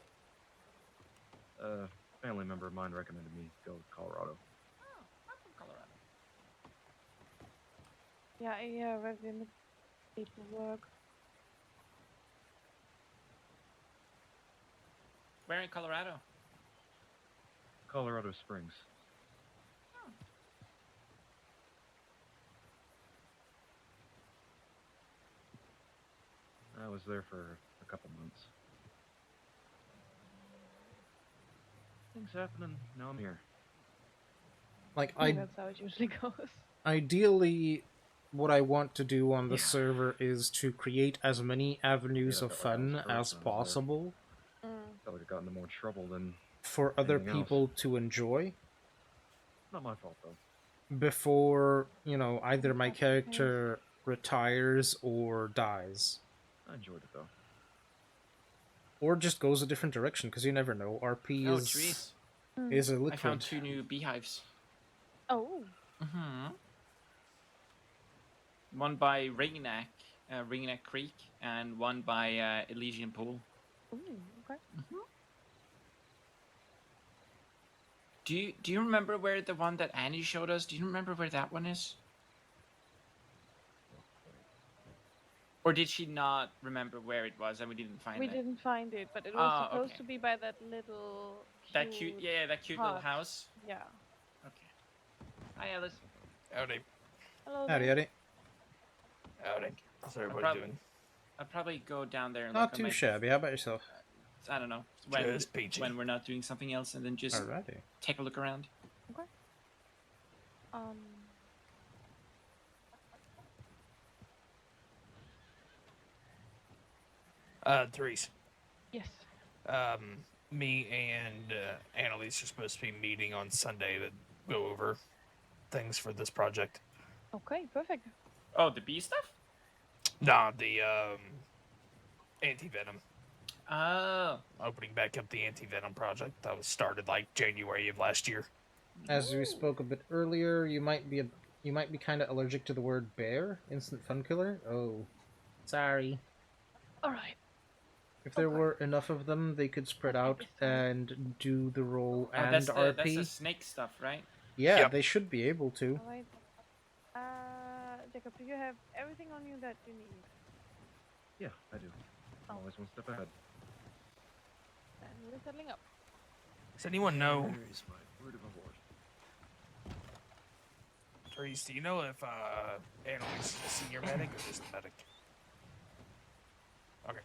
a family member of mine recommended me go to Colorado. Oh, I'm from Colorado. Yeah, I read in the paperwork. Where in Colorado? Colorado Springs. Oh. I was there for a couple months. Things happening. Now I'm here. Like, I think that's how it usually goes. ideally, what I want to do on the Yeah. server is to create as many avenues Yeah, of I felt like I was fun hurt as when I was there. possible Mm. Felt like I got into more trouble than for other anything else. people to enjoy Not my fault though. before, you know, either my That's okay. character retires or dies. I enjoyed it though. Or just goes a different direction, because you never know. RP Oh, is trees. is a I found liquid. 2 new beehives. Oh, Mm-hmm. One by Ringneck Creek, and one by Elysian Pool. ooh, okay. Do you remember where the one that Annie showed us? Do you remember where that one is? Or did she not remember where it was and we didn't find We it? didn't find it, but it was Ah, supposed okay. to be by that little That cute, yeah, that cute little hut. house. Yeah. Okay. Hi, Alice. Howdy. Hello Howdy, there. howdy. Howdy. How's everybody prob- doing? I'll probably go down there and Not look on too my, shabby. How about yourself? I don't know, Just peachy. when we're not doing something else, and then just Alrighty. take a look around. Um. Therese. Yes. Me and Annalise are supposed to be meeting on Sunday to go over things for this project. Okay. Perfect. Oh, the bee stuff? Nah, the anti-venom. Oh. Opening back up the anti-venom project that was started like January of last year. As we spoke a bit earlier, you might be kind of allergic to the word bear, instant fun killer. Oh, sorry. All right. If there Okay. were enough of them, they could spread Okay, out this time. and do the role Oh, and that's RP. the snake stuff, right? Yeah, Yep. they should be able to. All right. Jacob, do you have everything on you that you need? Yeah, I do. I'm Oh. always one step ahead. And we're settling up. Does anyone know, Where is my word of award? Therese, do you know if Annalise is a senior medic or just a medic? Okay.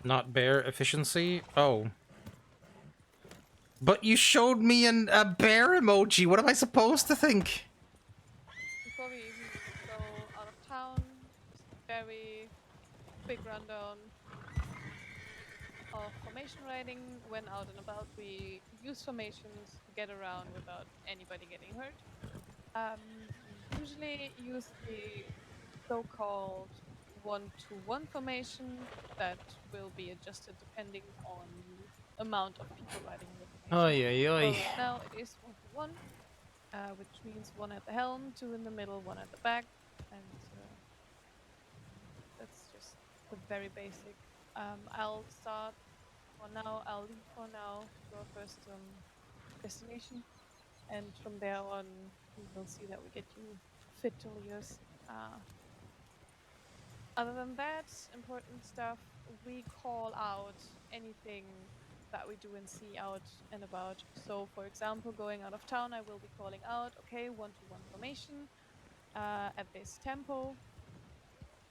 Not bear efficiency? Oh. But you showed me a bear emoji. What am I supposed to think? Before we even go out of town, just very quick rundown of formation riding. When out and about, we use formations to get around without anybody getting hurt. We usually use the so-called 1-to-1 formation that will be adjusted depending on the amount of people riding in the formation. Ay, ay, So ay. right now it is 1-to-1, which means 1 at the helm, 2 in the middle, 1 at the back, and that's just the very basic. I'll start for now. I'll lead for now to our first destination, and from there on, we will see that we get you fit to lead us. Other than that, important stuff, we call out anything that we do and see out and about. So, for example, going out of town, I will be calling out, okay, 1-to-1 formation at this tempo.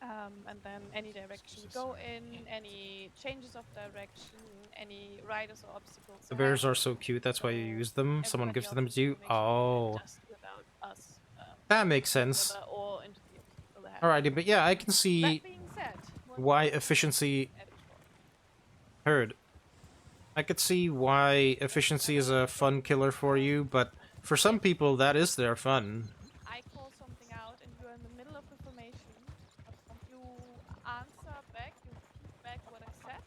And then any direction we go in, any changes of direction, any riders or obstacles The ahead. bears are so cute, that's why you So use them. Someone everybody gives them else's to you. formation can Oh. adjust without us That makes going sense. together or into the obstacle ahead. Alrighty, but yeah, I can see That being said, why efficiency... Heard. I could see why efficiency is a fun killer for you, but for some people that is their fun. I call something out and you're in the middle of the formation, you answer back, you repeat back what I said.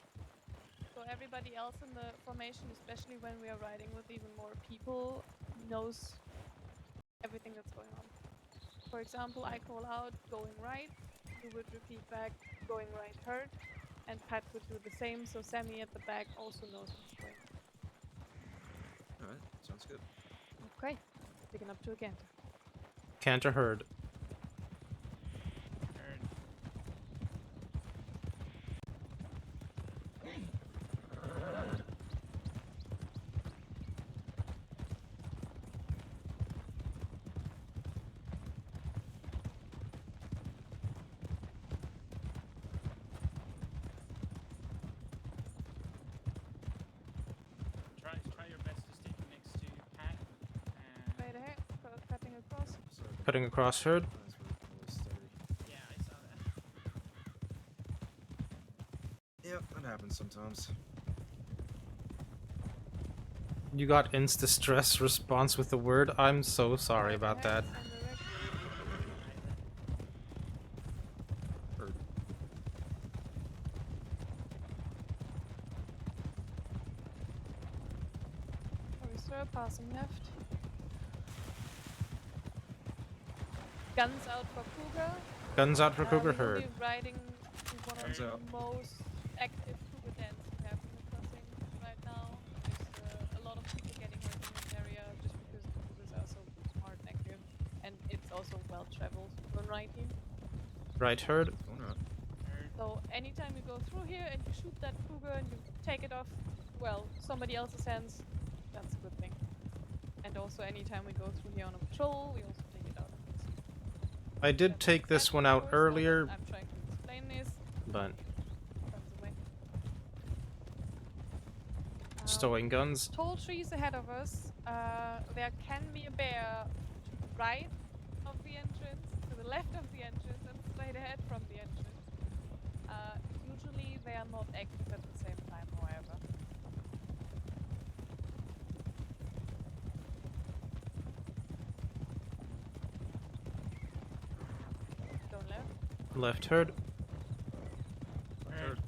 So everybody else in the formation, especially when we are riding with even more people, knows everything that's going on. For example, I call out going right, you would repeat back going right hurt, and Pat would do the same, so Sammy at the back also knows what's going on. Alright, sounds good. Okay, picking up to a canter. Canter heard. Try your best to stick next to Pat. Right ahead, cutting across. So, Cutting across heard. eyes were always steady. Yeah, I saw that. Yep, that happens sometimes. You got insta-stress response with the word. I'm so sorry about that. Heard. Sir, passing left. Guns out for Cougar. Guns out for Cougar We will heard. be riding to one Guns of out. the most active Cougar dens we have in the crossing right now. There's a lot of people getting hurt in this area just because the Cougars are so smart and active. And it's also well traveled when riding. Right heard. Going on. So anytime you go through here and you shoot that Cougar and you take it off, well, somebody else's hands, that's a good thing. And also anytime we go through here on a patrol, we also take it out of this. I did take this one out earlier, I'm trying to explain this. but Runs away. stowing guns. Tall trees ahead of us. There can be a bear to the right of the entrance, to the left of the entrance, and straight ahead from the entrance. Usually they are not active at the same time, however. Don't left. Left heard. Heard.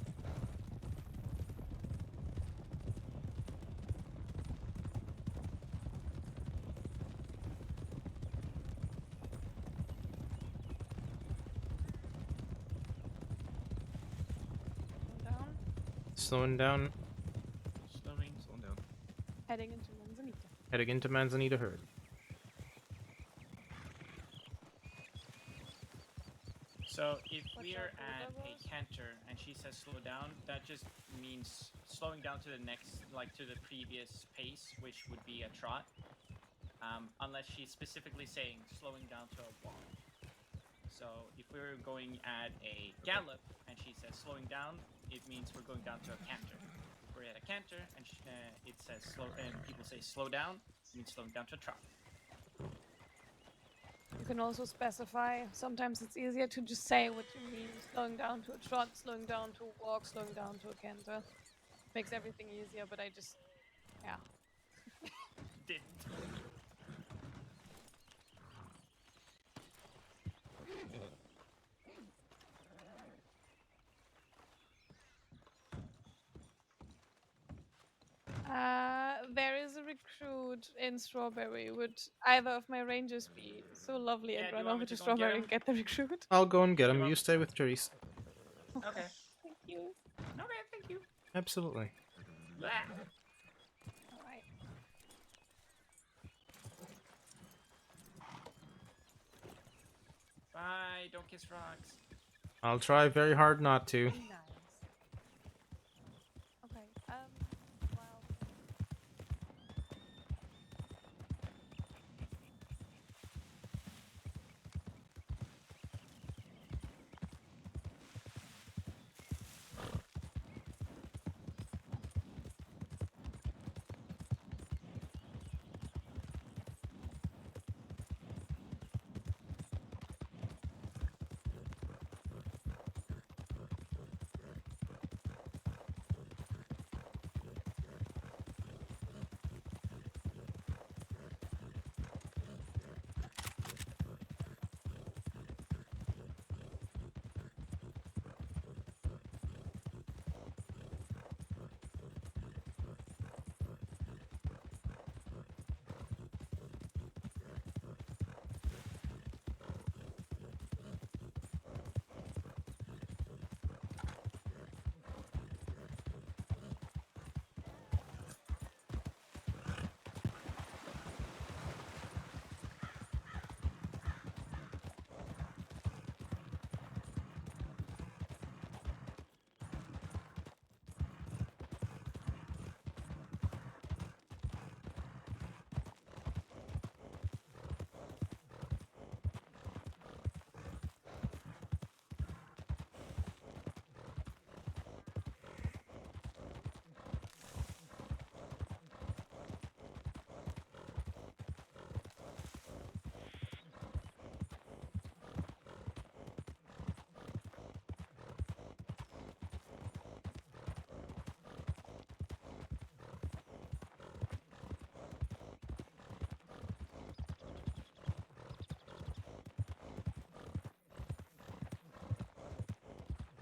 Down. Slowing down. Slowing. Slowing down. Heading into Manzanita. Heading into Manzanita heard. So if Watch we out are for the at doubles. a canter and she says slow down, that just means slowing down to the next, like to the previous pace, which would be a trot. Unless she's specifically saying slowing down to a walk. So if we're going at a gallop and she says slowing down, it means we're going down to a canter. If we're at a canter and it says slow, and people say slow down, it means slowing down to a trot. You can also specify. Sometimes it's easier to just say what you mean. Slowing down to a trot, slowing down to a walk, slowing down to a canter. Makes everything easier, but I just, yeah. Didn't. There is a recruit in Strawberry. Would either of my rangers be so lovely Yeah, and do you run want over me to to go and get Strawberry him? and get the recruit? I'll go and get You him. want- You stay with Therese. Okay. Thank you. Okay, thank you. Absolutely. Blah. Alright. Bye, don't kiss frogs. I'll try very hard not to. Nice. Okay. Well.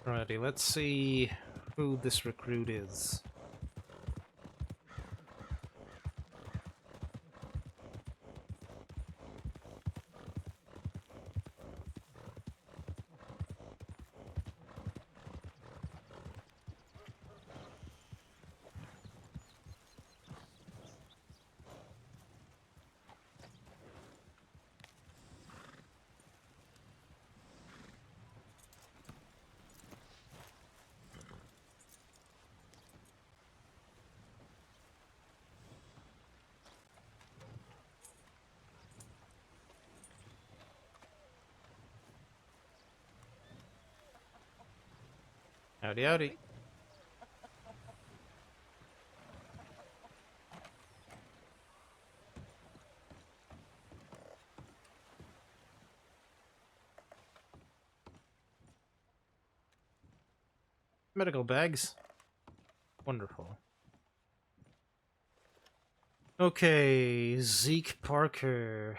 Alrighty, let's see who this recruit is. Howdy, howdy. Medical bags. Wonderful. Okay, Zeke Parker.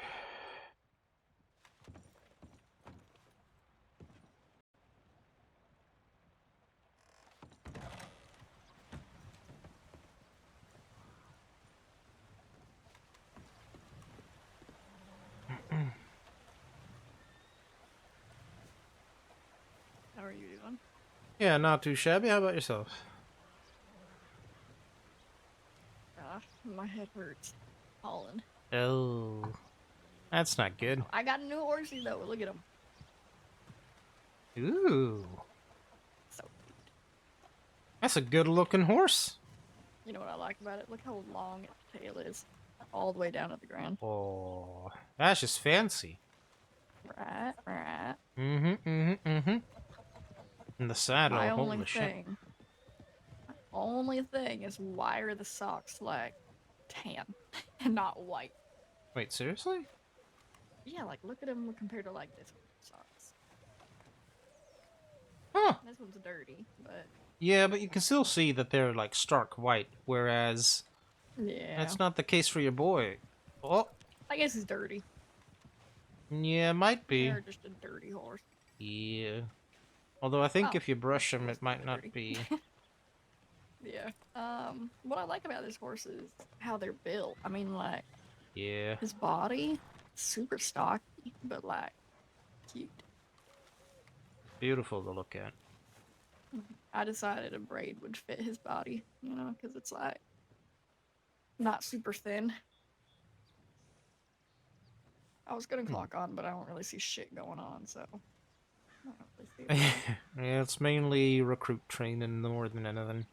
How are you doing? Yeah, not too shabby. How about yourself? My head hurts. Holland. Oh, that's not good. I got a new horsey though. Look at him. Ooh, So, that's a good-looking horse. you know what I like about it? Look how long its tail is, all the way down at the ground. Oh, that's just fancy. Right. Mm-hmm. And the saddle, My only holy shit. thing only thing is, why are the socks like tan and not white? Wait, seriously? Yeah, like look at them compared to like this socks. Huh. This one's dirty, but Yeah, but you can still see that they're like stark white, whereas yeah, that's not the case for your boy. Oh, I guess he's dirty. yeah, might be. You're just a dirty horse. Yeah. Although I think Oh, if you brush him, horse it might kinda not dirty. be. Yeah. What I like about this horse is how they're built. I mean, like Yeah. his body, super stocky, but like cute. Beautiful to look at. I decided a braid would fit his body, you know, because it's like not super thin. I was gonna clock on, but I don't really see shit going on, so I don't really see it. Yeah, it's mainly recruit training more than anything.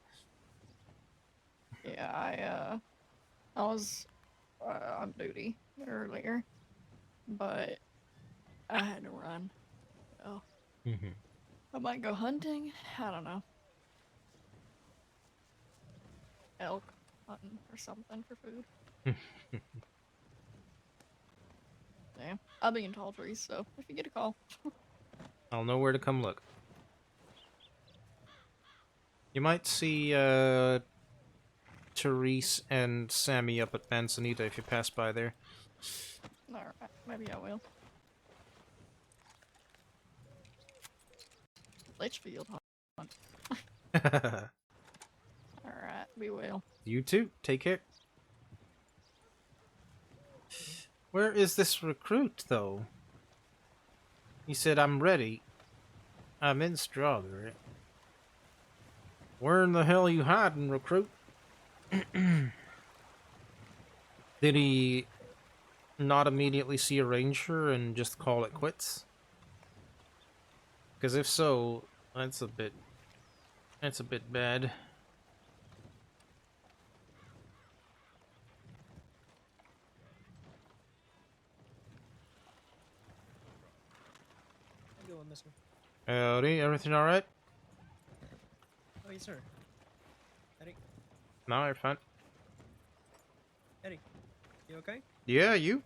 Yeah, I was on duty earlier, but I had to run. So Mm-hmm. I might go hunting. I don't know. Elk hunting or something for food. Yeah, I'll be in tall trees, so if you get a call. I'll know where to come look. You might see Therese and Sammy up at Manzanita if you pass by there. Alright, maybe I will. Litchfield hunt. Alright, we will. You too. Take care. Where is this recruit, though? He said, I'm ready. I'm in Strawberry. Where in the hell are you hiding, recruit? Did he not immediately see a ranger and just call it quits? Because if so, that's a bit bad. How you doing, mister? Howdy, everything alright? Oh, yes, sir. Eddie? No, you're fine. Eddie? You okay? Yeah, you?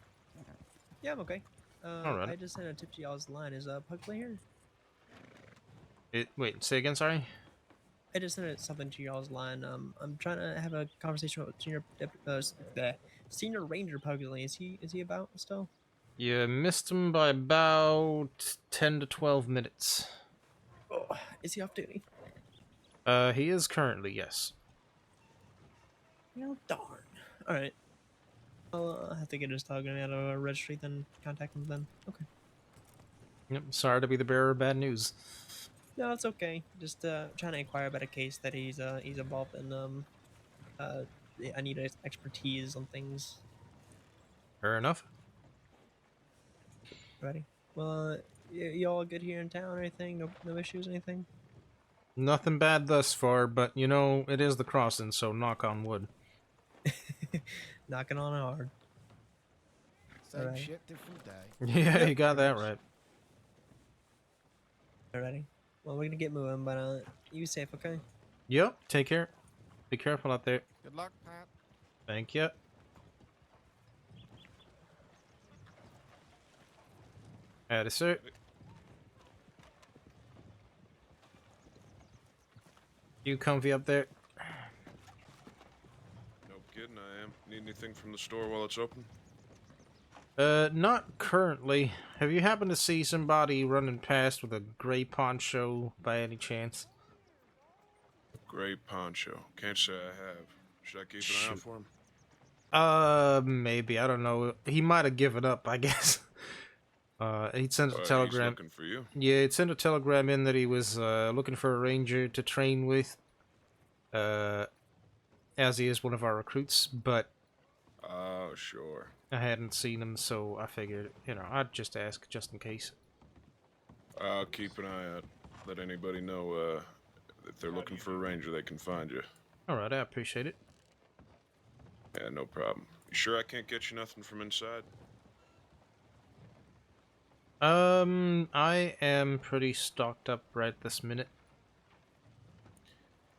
Yeah, I'm okay. Alright. I just sent a tip to y'all's line. Is Pugsley here? Wait, say again, sorry? I just sent something to y'all's line. I'm trying to have a conversation with the senior ranger Pugsley. Is he about still? You missed him by about 10 to 12 minutes. Oh, is he off duty? He is currently, yes. Well, darn. All right. I'll have to get his dog out of a registry, then contact him then. Okay. Yep, sorry to be the bearer of bad news. No, it's okay. Just trying to inquire about a case that he's involved in. I need his expertise on things. Fair enough. Ready? Well, you all good here in town or anything? No issues, anything? Nothing bad thus far, but you know, it is the crossing, so knock on wood. Knocking on hard. Same Alright. shit, different day. Yeah, you got that right. Alrighty. Well, we're gonna get moving, but you safe, okay? Yep, take care. Be careful out there. Good luck, Pat. Thank you. Howdy, sir. You comfy up there? No kidding, I am. Need anything from the store while it's open? Not currently. Have you happened to see somebody running past with a gray poncho by any chance? Gray poncho. Can't say I have. Should I keep an eye out Shoot. for him? Maybe. I don't know. He might have given up, I guess. He'd sent a He's telegram. looking for you. Yeah, he'd sent a telegram in that he was, looking for a ranger to train with. As he is one of our recruits, but Oh, sure. I hadn't seen him, so I figured, you know, I'd just ask just in case. I'll keep an eye out. Let anybody know, if they're looking for a ranger, they can find you. Alright, I appreciate it. Yeah, no problem. You sure I can't get you nothing from inside? I am pretty stocked up right this minute.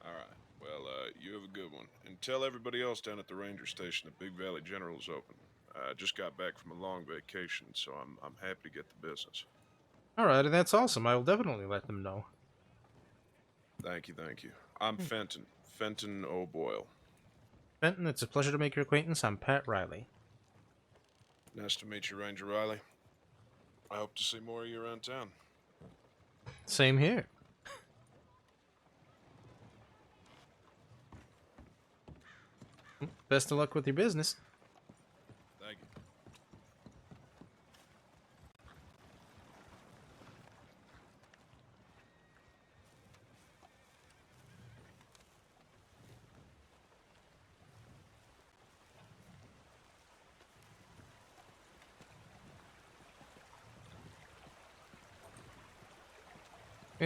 Alright. Well, you good one. And tell everybody else down at the ranger station that Big Valley General's open. I just got back from a long vacation, so I'm happy to get the business. Alright, that's awesome. I will definitely let them know. Thank you, thank you. I'm Fenton. Fenton O'Boyle. Fenton, it's a pleasure to make your acquaintance. I'm Pat Riley. Nice to meet you, Ranger Riley. I hope to see more of you around town. Same here. Best of luck with your business. Thank you.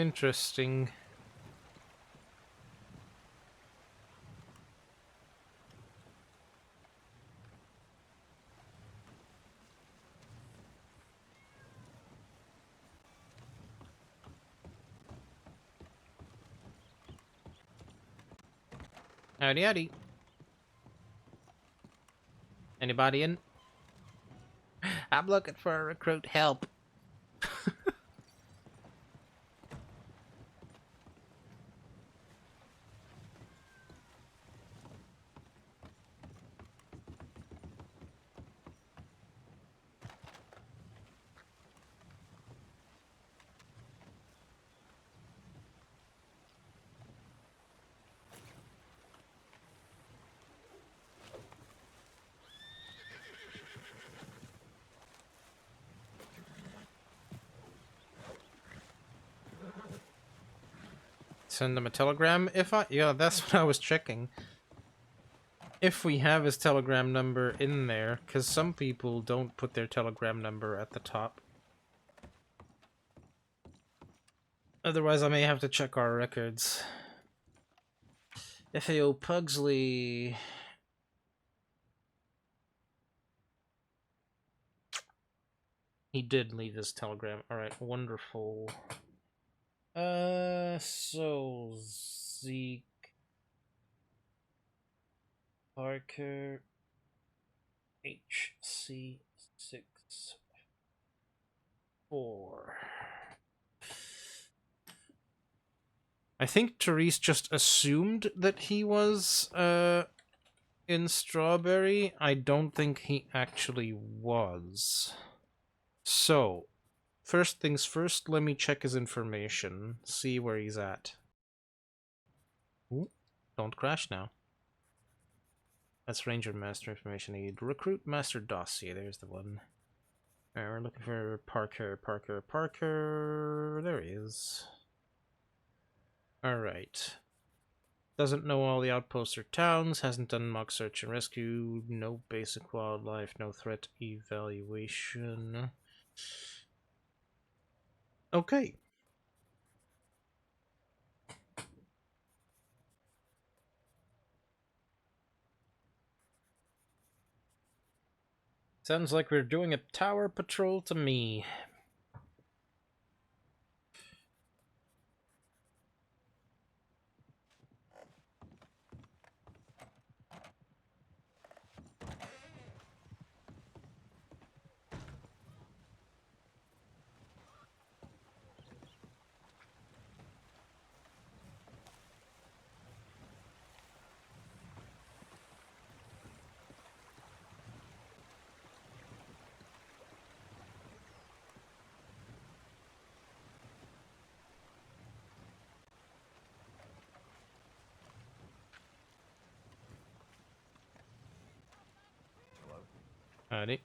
Interesting. Howdy, howdy. Anybody in? I'm looking for a recruit. Help. Send them a telegram. Yeah, that's what I was checking. If we have his telegram number in there, because some people don't put their telegram number at the top. Otherwise, I may have to check our records. FAO Pugsley. He did leave his telegram. Alright, wonderful. So Zeke Parker HC64. I think Therese just assumed that he was in Strawberry. I don't think he actually was. So, first things first, let me check his information, see where he's at. Ooh, don't crash now. That's Ranger Master information need. Recruit Master Dossier, there's the one. Alright, we're looking for Parker. There he is. Alright. Doesn't know all the outposts or towns, hasn't done mock search and rescue, no basic wildlife, no threat evaluation. Okay. Sounds like we're doing a tower patrol to me. Howdy.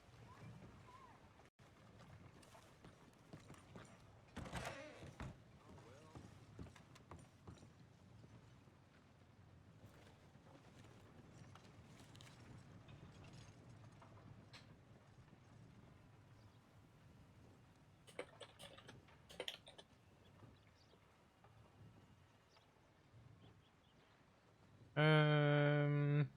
Um...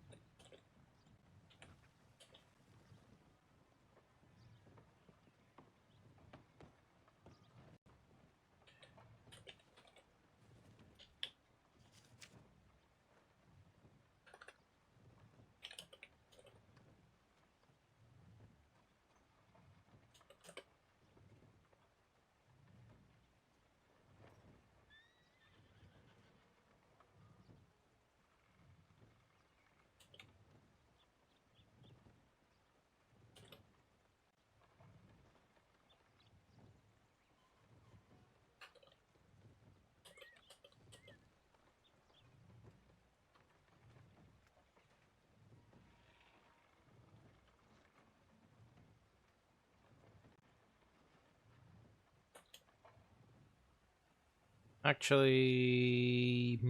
Actually,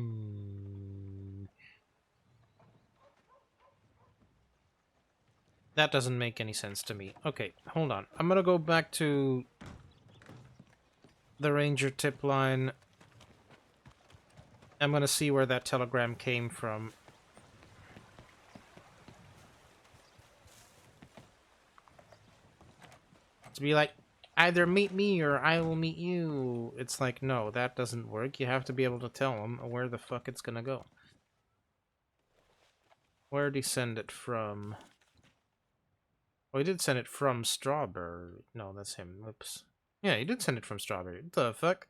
that doesn't make any sense to me. Okay, hold on. I'm gonna go back to the ranger tip line. I'm gonna see where that telegram came from. To be like, either meet me or I will meet you. It's like, no, that doesn't work. You have to be able to tell them where the fuck it's gonna go. Where did he send it from? Oh, he did send it from Strawberry. No, that's him. Oops. Yeah, he did send it from Strawberry. What the fuck?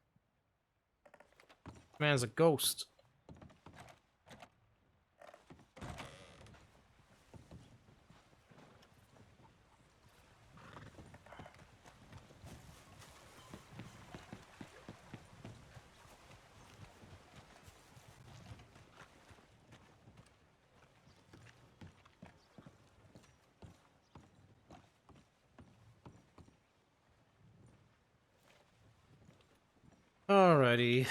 Man's a ghost. Alrighty.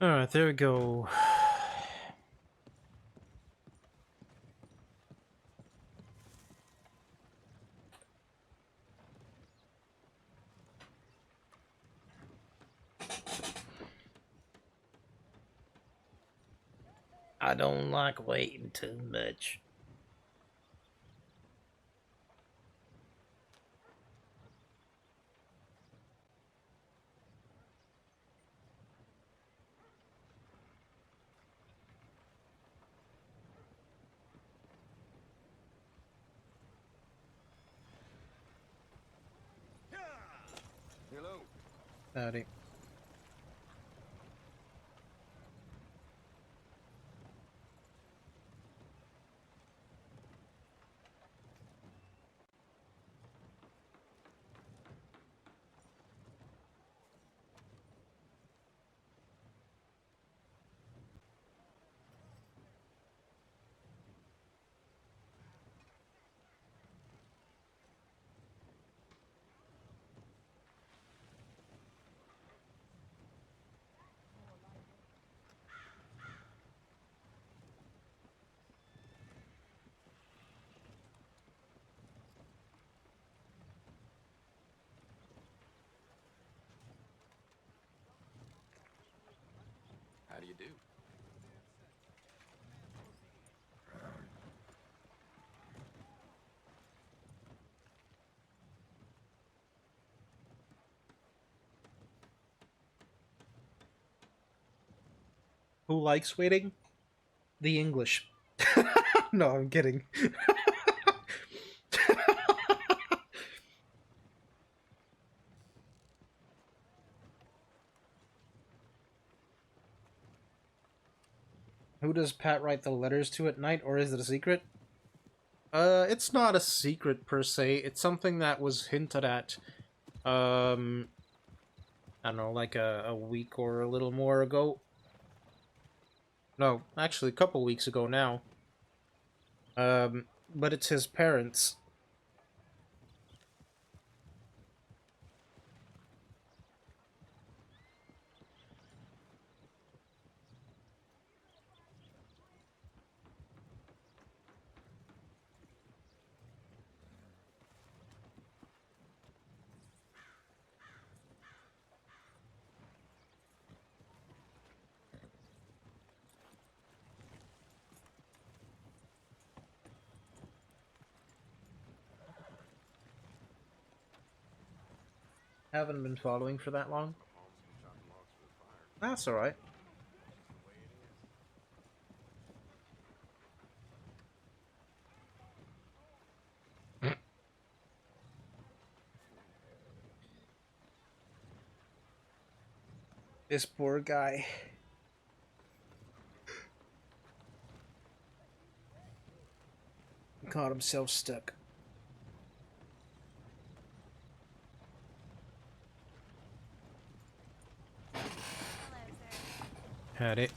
Alright, there we go. I don't like waiting too much. Hello. Howdy. How do you do? Who likes waiting? The English. No, I'm kidding. Who does Pat write the letters to at night, or is it a secret? It's not a secret per se. It's something that was hinted at, I don't know, like a week or a little more ago. No, actually a couple weeks ago now. But it's his parents. Haven't been following for that long. That's alright. This poor guy. Caught himself stuck. Had it.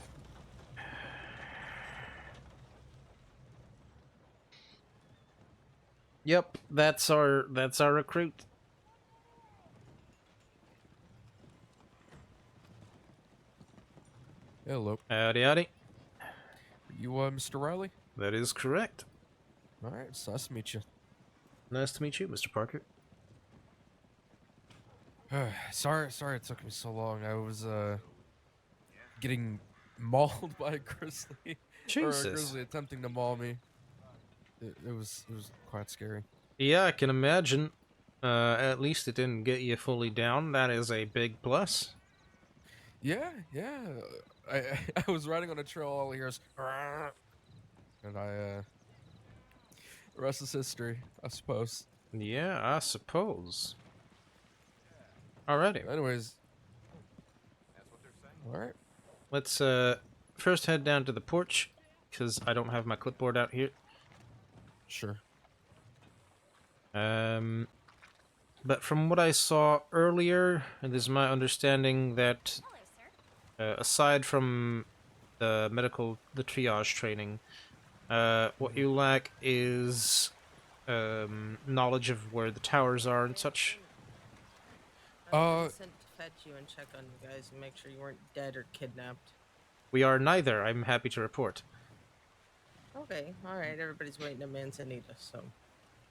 Yep, that's our recruit. Hello. Howdy, howdy. You, Mr. Riley? That is correct. All right, it's nice to meet you. Nice to meet you, Mr. Parker. Sorry it took me so long. I was, getting mauled by a grizzly. Or a Jesus. grizzly attempting to maul me. It was quite scary. Yeah, I can imagine. At least it didn't get you fully down. That is a big plus. Yeah. I was riding on a trail, all I hear is, and the rest is history, I suppose. Yeah, I suppose. Alrighty. Anyways. Alright. Let's first head down to the porch, because I don't have my clipboard out here. Sure. But from what I saw earlier, it is my understanding that aside from the triage training, what you lack is knowledge of where the towers are and such. I was sent to fetch you and check on you guys and make sure you weren't dead or kidnapped. We are neither, I'm happy to report. Okay, alright, everybody's waiting at Manzanita, so...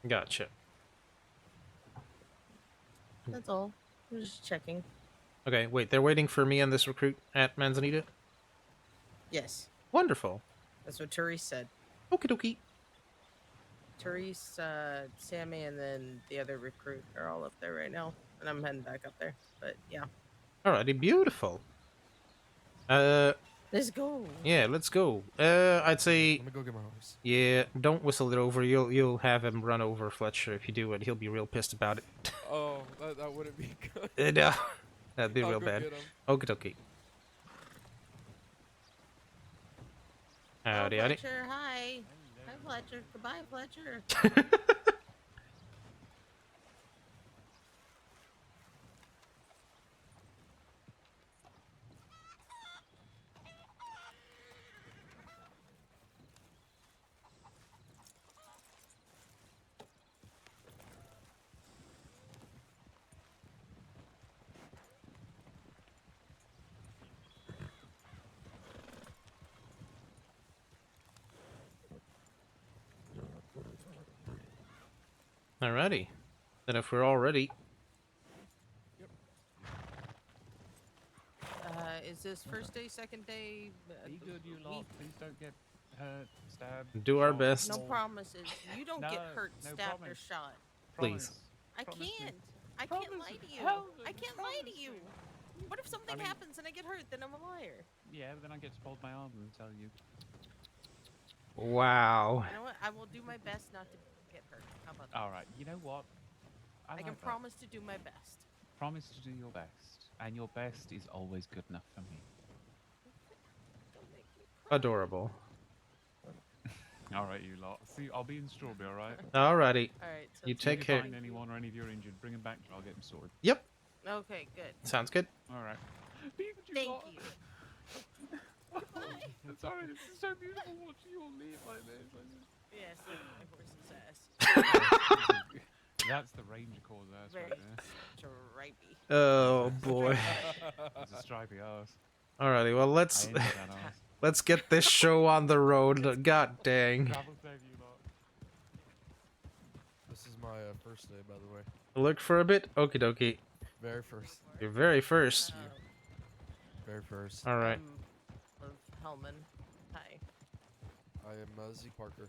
Gotcha. That's all. I'm just checking. Okay, wait, they're waiting for me and this recruit at Manzanita? Yes. Wonderful. That's what Therese said. Okie dokie. Therese, Sammy, and then the other recruit are all up there right now. And I'm heading back up there. But, yeah. Alrighty, beautiful. Let's go. Yeah, let's go. I'd say... Let me go get my horse. Yeah, don't whistle it over. You'll have him run over Fletcher if you do it. He'll be real pissed about it. Oh, that wouldn't be good. No, that'd be I'll real go bad. get him. Okie dokie. Howdy, howdy. Fletcher, hi. Hi, Fletcher. Goodbye, Fletcher. Alrighty. Then if we're all ready... Is this first day, second day? Be good, you lot. Please don't get hurt, stabbed. Do our shot, best. No mauled. promises. You don't get hurt, no stabbed, promise. or shot. Please. I Promise me. can't. I can't Promise lie me. to you. Hell, I can't lie to you. What if something I mean- happens and I get hurt? Then I'm a liar. Yeah, but then I get to fold my arms and tell you. Wow. You know what? I will do my best not to get hurt. How about that? All right. You know what? I like can that. promise to do my best. Promise to do your best, and your best is always good enough for me. Adorable. All right, you lot. See, I'll be in Strawberry. All right. Alrighty. All right. So You If take you care. find anyone or any of you are injured, bring them back. I'll get them sorted. Yep. Okay, good. Sounds good. All right. Be good, you Thank lot. you. Sorry, this is so beautiful watching you all leave like this. Yes, look at my horse's ass. That's the ranger cause ass Very right there. stripey. Oh boy. It's a stripy ass. Alrighty, well I let's envy that ass. let's get this show on the road. God dang. Travel save you lot. This is my first day, by the way. Look for a bit. Okie dokie. Very first. Your very first. Very first. Alright. Of Hellman. Hi. I am Z Parker.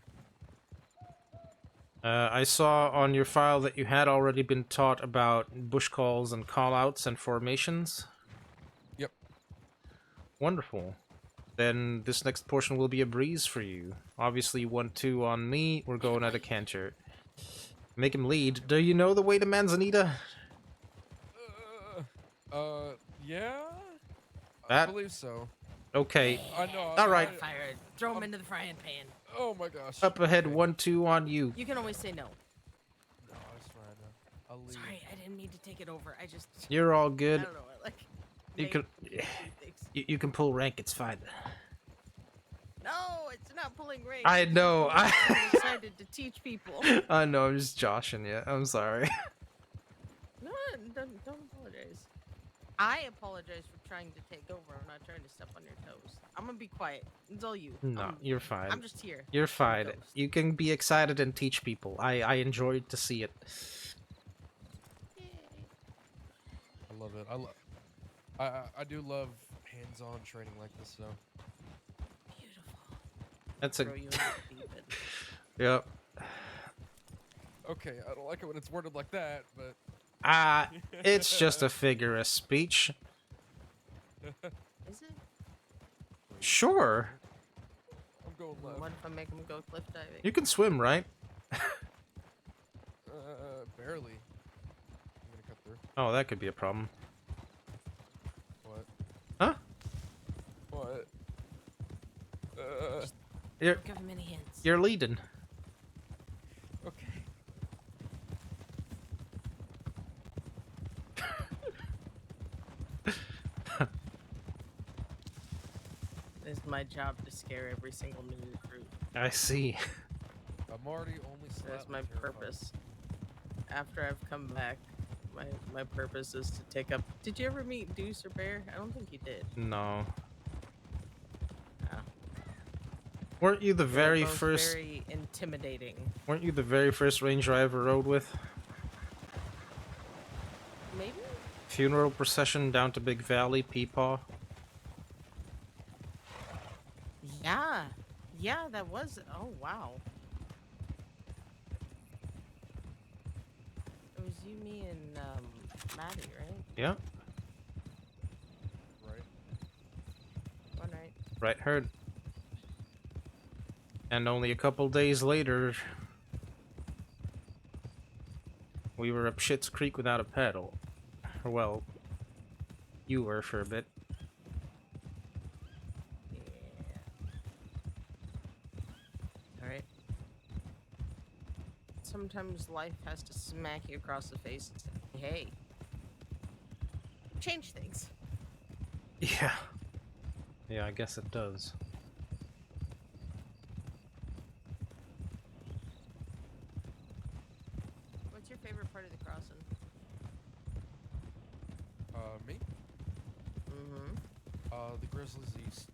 I saw on your file that you had already been taught about bush calls and callouts and formations. Yep. Wonderful. Then this next portion will be a breeze for you. Obviously, 1-2 on me. We're going at a canter. Make him lead. Do you know the way to Manzanita? Yeah? I That? believe so. Okay. I know. All right. Fire. Throw him into the frying pan. Oh my gosh. Up ahead, Okay. 1-2 on you. You can always say no. No, I was trying to. I'll leave. Sorry, I didn't mean to take it over. I just. You're all I good. don't know. Like. You make can. do things. You can pull rank. It's fine. No, it's not pulling rank. I It's know. just I'm excited to teach people. I know. I'm just joshing you. I'm sorry. No, don't apologize. I apologize for trying to take over. I'm not trying to step on your toes. I'm gonna be quiet. It's all you. No, you're fine. I'm just here. You're I'm a fine. ghost. You can be excited and teach people. I enjoyed to see it. I love it. I do love hands-on training like this, though. That's a. Throw you into the deep end. Yep. Okay, I don't like it when it's worded like that, but. It's just a figure of speech. Is it? Sure. I'm going left. What if I make him go cliff diving? You can swim, right? Barely. I'm gonna cut through. Oh, that could be a problem. What? Huh? What? You're, Don't give him any hints. you're leading. Okay. It's my job to scare every single new recruit. I see. I'm already only slightly That's my terrified. purpose. After I've come back, my purpose is to take up. Did you ever meet Deuce or Bear? I don't think you did. No. Oh. Weren't you the They're very both first? Very intimidating. Weren't you the very first ranger I ever rode with? Maybe. Funeral procession down to Big Valley, Peepaw. Yeah. Yeah, that was. Oh wow. It was you, me, and Maddie, right? Yeah. Right. One night. Right, heard. And only a couple days later, we were up Schitt's Creek without a paddle. Or, well, you were for a bit. Yeah. All right. Sometimes life has to smack you across the face and say, "Hey, change things." Yeah. Yeah, I guess it does. What's your favorite part of the crossing? Me? Mm-hmm. The Grizzlies East.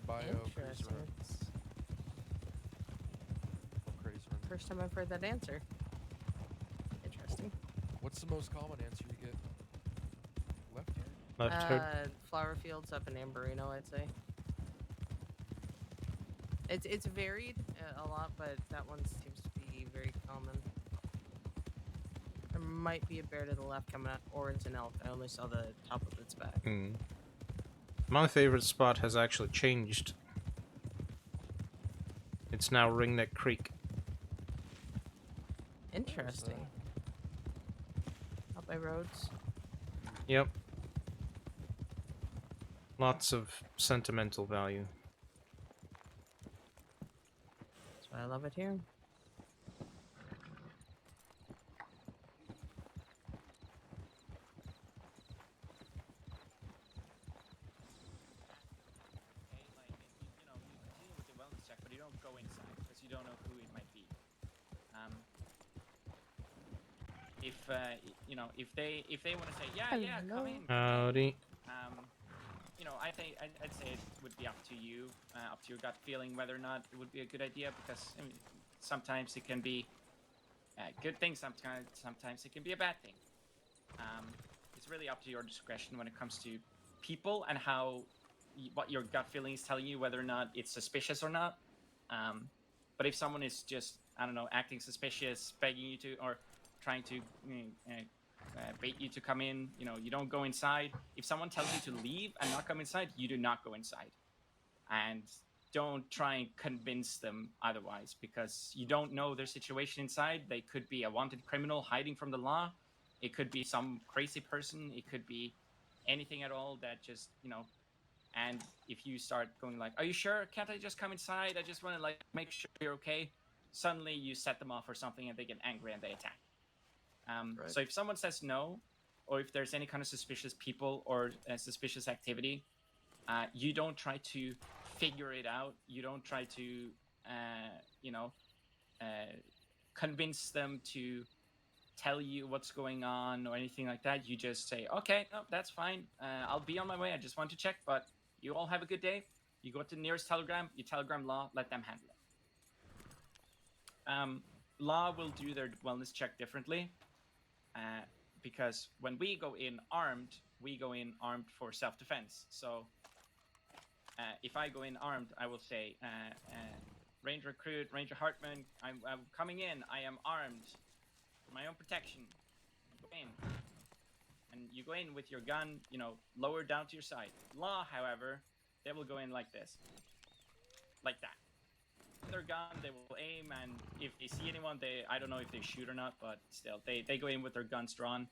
Bio Interesting. Cruiser. It's Crazy run. first time I've heard that answer. Interesting. What's the most common answer you get? Left here? Left heard. Flower fields up in Amberino, I'd say. It's varied a lot, but that one seems to be very common. There might be a bear to the left coming up, or it's an elk. I only saw the top of its back. Hmm. My favorite spot has actually changed. It's now Ringneck Creek. Interesting. Up by roads. Yep. Lots of sentimental value. That's why I love it here. You deal with the wellness check, but you don't go inside because you don't know who it might be. If they want to say, yeah, come in. Howdy. I think I'd say it would be up to you, up to your gut feeling whether or not it would be a good idea, because sometimes it can be a good thing, sometimes it can be a bad thing. It's really up to your discretion when it comes to people and what your gut feeling is telling you, whether or not it's suspicious or not. But if someone is just I don't know, acting suspicious, begging you to, or trying to bait you to come in, you don't go inside. If someone tells you to leave and not come inside, you do not go inside. And don't try and convince them otherwise, because you don't know their situation inside. They could be a wanted criminal hiding from the law. It could be some crazy person. It could be anything at all that just, and if you start going like, are you sure? Can't I just come inside? I just want to like make sure you're okay. Suddenly you set them off or something and they get angry and they attack. Right. So if someone says no, or if there's any kind of suspicious people or suspicious activity, you don't try to figure it out. You don't try to, convince them to tell you what's going on or anything like that. You just say, okay, no, that's fine. I'll be on my way. I just want to check, but you all have a good day. You go to the nearest telegram, you telegram law, let them handle it. Law will do their wellness check differently, because when we go in armed for self-defense. So if I go in armed, I will say, Ranger Recruit, Ranger Hartman, I'm coming in. I am armed for my own protection. Go in. And you go in with your gun, lowered down to your side. Law, however, they will go in like this. Like that. With their gun, they will aim, and if they see anyone, I don't know if they shoot or not, but still, they go in with their guns drawn,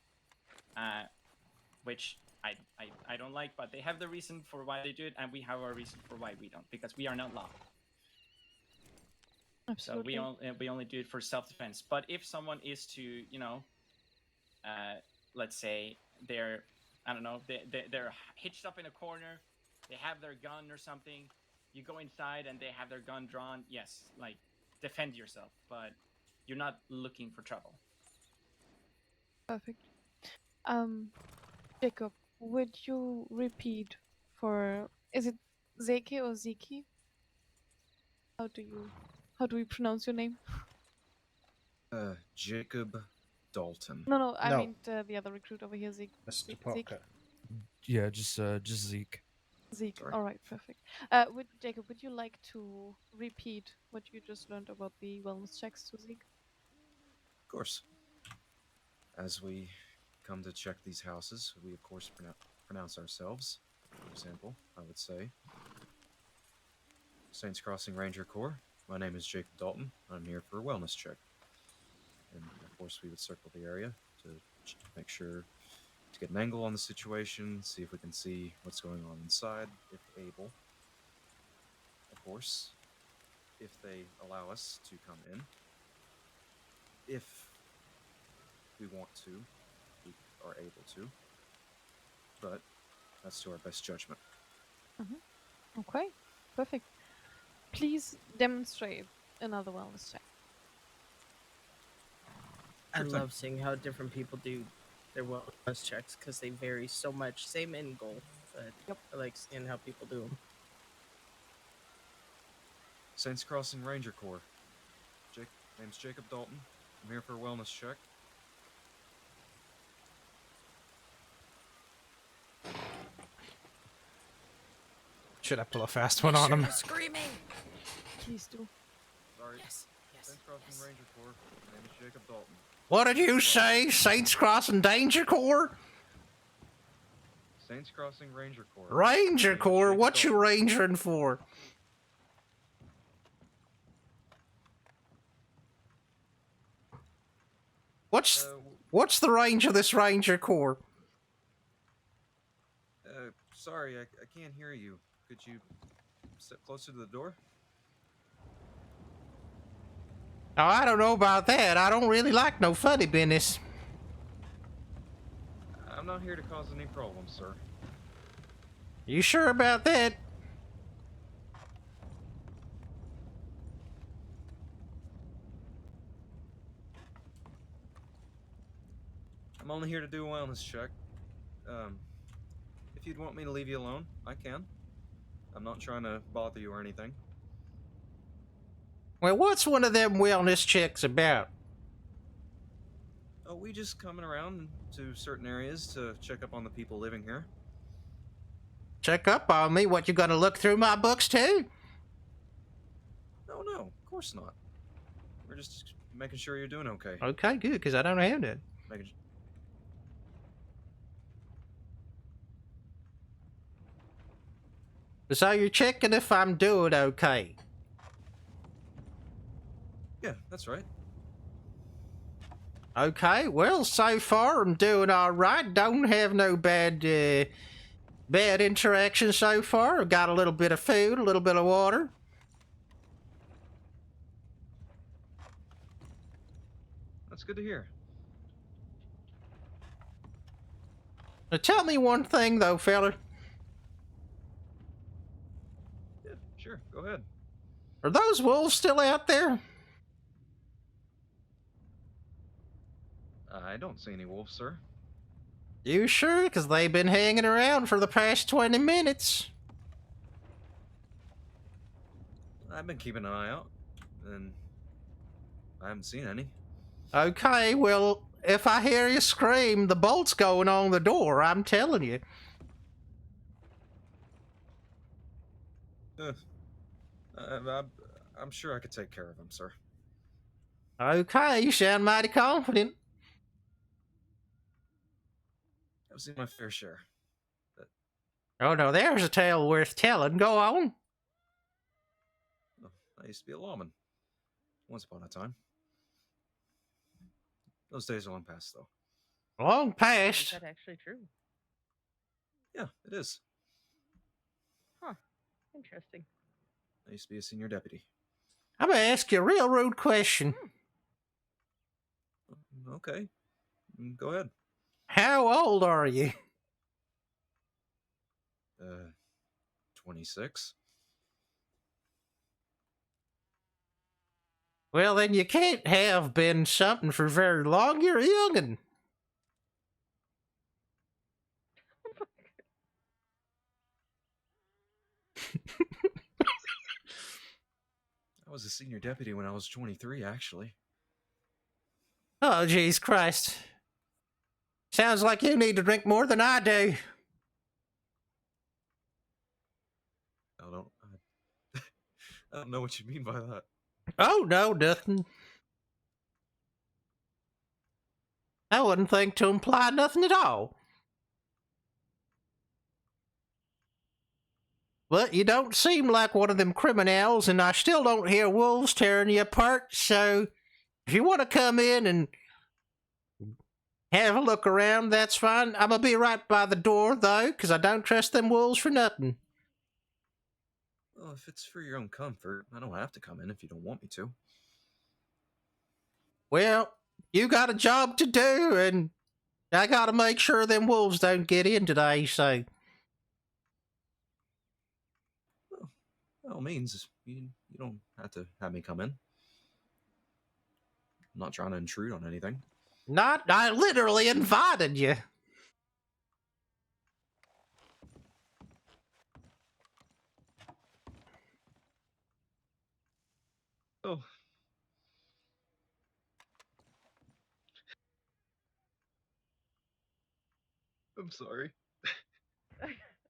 which I don't like, but they have the reason for why they do it, and we have our reason for why we don't, because we are not law. Absolutely. So we only do it for self-defense. But if someone is to, let's say they're, I don't know, they're hitched up in a corner, they have their gun or something, you go inside and they have their gun drawn, yes, like, defend yourself, but you're not looking for trouble. Perfect. Jacob, would you repeat is it Zeke or Ziki? How do we pronounce your name? Jacob Dalton. No, I No. mean the other recruit over here, Zeke. Mr. Parker. Yeah, just Zeke. Zeke. Sorry. All right, perfect. Jacob, would you like to repeat what you just learned about the wellness checks to Zeke? Of course. As we come to check these houses, we of course pronounce ourselves. For example, I would say, Saints Crossing Ranger Corps. My name is Jacob Dalton. I'm here for a wellness check. And of course, we would circle the area to make sure to get an angle on the situation, see if we can see what's going on inside, if able. Of course, if they allow us to come in. If we want to, we are able to. But that's to our best judgment. Okay, perfect. Please demonstrate another wellness check. I Sure thing. love seeing how different people do their wellness checks because they vary so much. Same end goal, but I like seeing how people do them. Saints Crossing Ranger Corps. Name's Jacob Dalton. I'm here for a wellness check. Should I pull a fast one on him? Screaming. Please do. Sorry. Yes. Saints Crossing Ranger Corps. My name is Jacob Dalton. What did you say? Saints Crossing Danger Corps? Saints Crossing Ranger Corps. Ranger Corps? What you rangering for? What's the range of this Ranger Corps? Sorry, I can't hear you. Could you step closer to the door? Oh, I don't know about that. I don't really like no funny business. I'm not here to cause any problems, sir. You sure about that? I'm only here to do a wellness check. If you'd want me to leave you alone, I can. I'm not trying to bother you or anything. Well, what's one of them wellness checks about? Oh, we just coming around to certain areas to check up on the people living here. Check up on me? What, you gonna look through my books too? No, of course not. We're just making sure you're doing okay. Okay, good, because I don't have that. Making... So you're checking if I'm doing okay? Yeah, that's right. Okay, well, so far I'm doing all right. Don't have no bad interaction so far. I've got a little bit of food, a little bit of water. That's good to hear. Now tell me one thing though, feller. Yeah, sure. Go ahead. Are those wolves still out there? I don't see any wolves, sir. You sure? Because they've been hanging around for the past 20 minutes. I've been keeping an eye out, and I haven't seen any. Okay, well, if I hear you scream, the bolt's going on the door, I'm telling you. I'm sure I could take care of them, sir. Okay, you sound mighty confident. I've seen my fair share. Oh no, there's a tale worth telling. Go on. Oh, I used to be a lawman. Once upon a time. Those days are long past, though. Long Is past. that actually true? Yeah, it is. Huh. Interesting. I used to be a senior deputy. I'm gonna ask you a real rude question. Okay. Go ahead. How old are you? 26. Well, then you can't have been something for very long. You're a young'un. I was a senior deputy when I was 23, actually. Oh, jeez Christ. Sounds like you need to drink more than I do. I don't know what you mean by that. Oh, no, nothing. I wouldn't think to imply nothing at all. But you don't seem like one of them criminals, and I still don't hear wolves tearing you apart, so if you want to come in and have a look around, that's fine. I'm gonna be right by the door, though, because I don't trust them wolves for nothing. Well, if it's for your own comfort, I don't have to come in if you don't want me to. Well, you got a job to do, and I gotta make sure them wolves don't get in today, so... Well, by all means, you don't have to have me come in. I'm not trying to intrude on anything. I literally invited you. Oh. I'm sorry.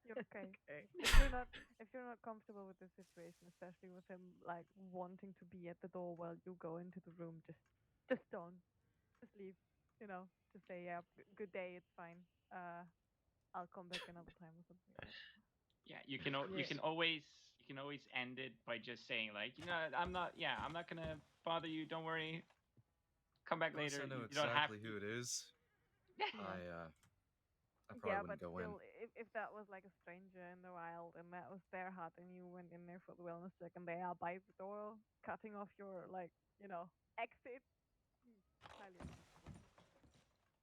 You're okay. If you're not comfortable with the situation, especially with him like wanting to be at the door while you go into the room, just don't. Just leave. You know, just say yeah, good day, it's fine. I'll come back another time or something like that. Yeah, you can always end it by just saying like, I'm not gonna bother you. Don't worry. Come back Unless later. I know You don't have exactly to. who it is. I probably Yeah, wouldn't but go still, if that was like a stranger in the wild and that was their hut and you went in there for the wellness check and they are by the door cutting off your exit, highly uncomfortable.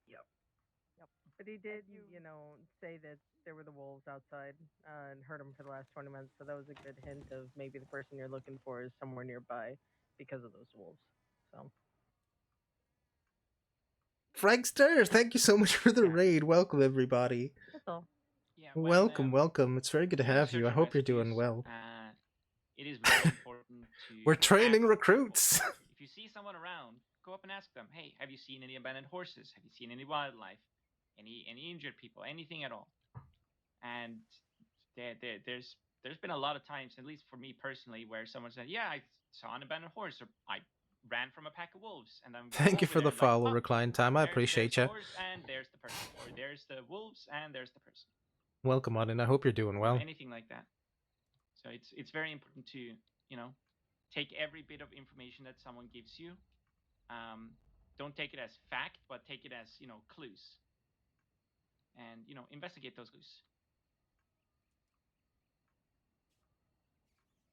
Yep. But he did, say that there were the wolves outside and heard them for the last 20 minutes. So that was a good hint of maybe the person you're looking for is somewhere nearby because of those wolves. So. Frankster, thank you so much for the raid. Welcome, everybody. That's all. Yeah, welcome. It's very good to doing have you. I search and hope you're doing rescues, well. It is very important to. We're training ask recruits. people. If you see someone around, go up and ask them. Hey, have you seen any abandoned horses? Have you seen any wildlife? Any injured people? Anything at all? And there's been a lot of times, at least for me personally, where someone said, "Yeah, I saw an abandoned horse," or "I ran from a pack of wolves, and I'm Thank you over for the there like, follow, "Oh, recline time. I appreciate there's you. doors and there's the person, or there's the wolves and there's the person." Welcome on in. I hope you're doing well. Anything like that. So it's very important to take every bit of information that someone gives you. Don't take it as fact, but take it as clues, and investigate those clues.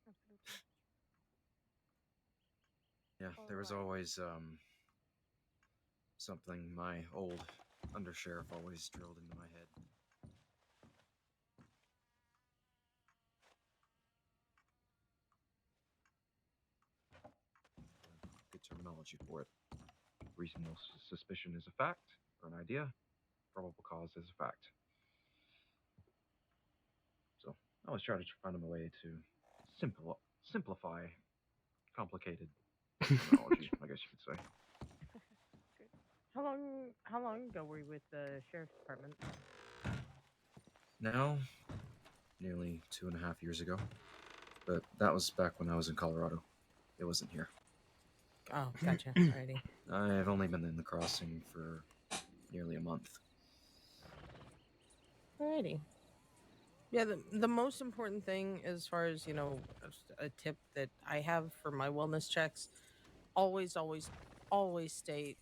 Absolutely. Yeah, there was Alright. always something my old undersheriff always drilled into my head. Good terminology for it. Reasonable suspicion is a fact, or an idea. Probable cause is a fact. So I always try to find a way to simplify complicated terminology, I guess you could say. Good. How long ago were you with the sheriff's department? Now, nearly 2.5 years ago. But that was back when I was in Colorado. It wasn't here. Oh, gotcha. Alrighty. I've only been in the crossing for nearly a month. Alrighty. Yeah, the most important thing as far as, a tip that I have for my wellness checks, always, always, always state,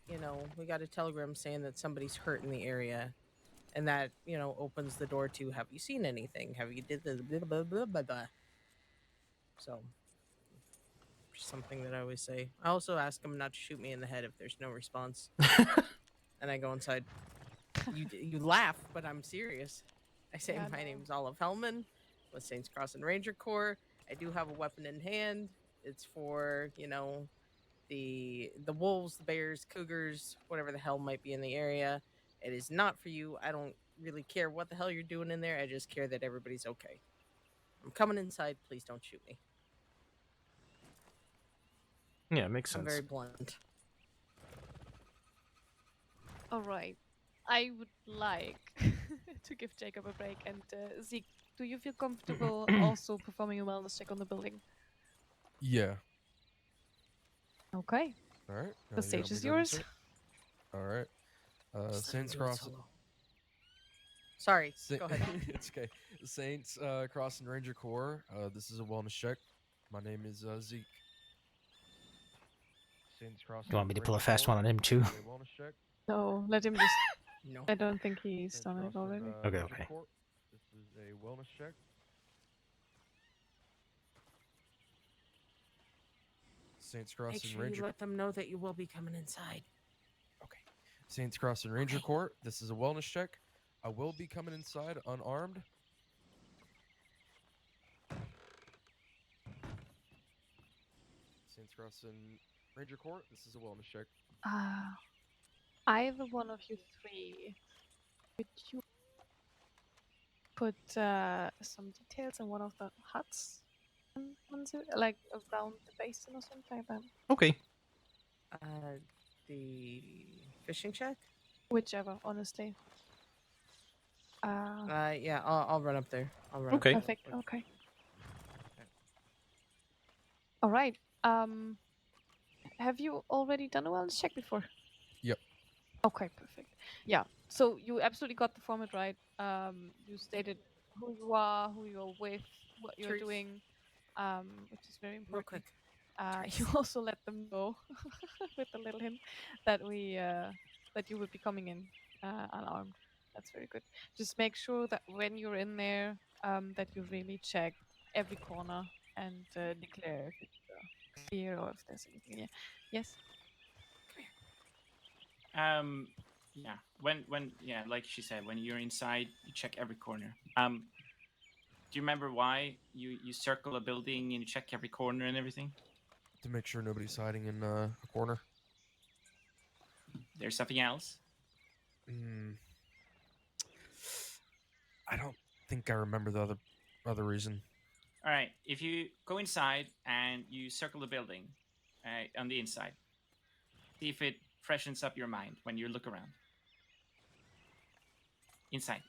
we got a telegram saying that somebody's hurt in the area. And that, opens the door to, have you seen anything? Have you did the blah, blah, blah, blah, blah. So, something that I always say. I also ask them not to shoot me in the head if there's no response. And I go inside. You laugh, but I'm serious. I say Yeah, my no. name's Olive Hellman with Saints Cross and Ranger Corps. I do have a weapon in hand. It's for, the wolves, the bears, cougars, whatever the hell might be in the area. It is not for you. I don't really care what the hell you're doing in there. I just care that everybody's okay. I'm coming inside. Please don't shoot me. Yeah, makes I'm sense. very blunt. All right. I would like to give Jacob a break. And Zeke, do you feel comfortable also performing a wellness check on the building? Yeah. Okay. All right. The stage is yours. All right. Just let me Saints do it Cross. solo. Sorry. Go ahead. It's okay. Saints Cross and Ranger Corps. This is a wellness check. My name is Zeke. Saints Cross. You want me to pull a Ranger fast Corps. one on him too? This is a wellness check. No, let him just. No. I don't think he's Saints done it Cross already. and, Okay, Ranger okay. Corps. This is a wellness check. Saints Cross Make and sure Ranger. you let them know that you will be coming inside. Okay. Saints Cross and Ranger Corps. This is a wellness check. I will be coming inside unarmed. Saints Cross and Ranger Corps. This is a wellness check. Either one of you three, could you put some details in one of the huts? Like around the basin or something like that? Okay. The fishing shack? Whichever, honestly. Yeah, I'll run up there. I'll run Okay. up there. Perfect. Okay. All right. Have you already done a wellness check before? Yep. Okay, perfect. Yeah. So you absolutely got the format right. You stated who you are, who you're with, what you're Truth. doing, which is very Real important. quick. You also let them know with a little hint that that you would be coming in unarmed. That's very good. Just make sure that when you're in there, that you really check every corner and declare if it's clear or if there's anything. Yeah. Yes. Yeah. When yeah, like she said, when you're inside, you check every corner. Do you remember why you circle a building and you check every corner and everything? To make sure nobody's hiding in a corner. There's something else. I don't think I remember the other reason. All right. If you go inside and you circle the building on the inside, see if it freshens up your mind when you look around. Inside.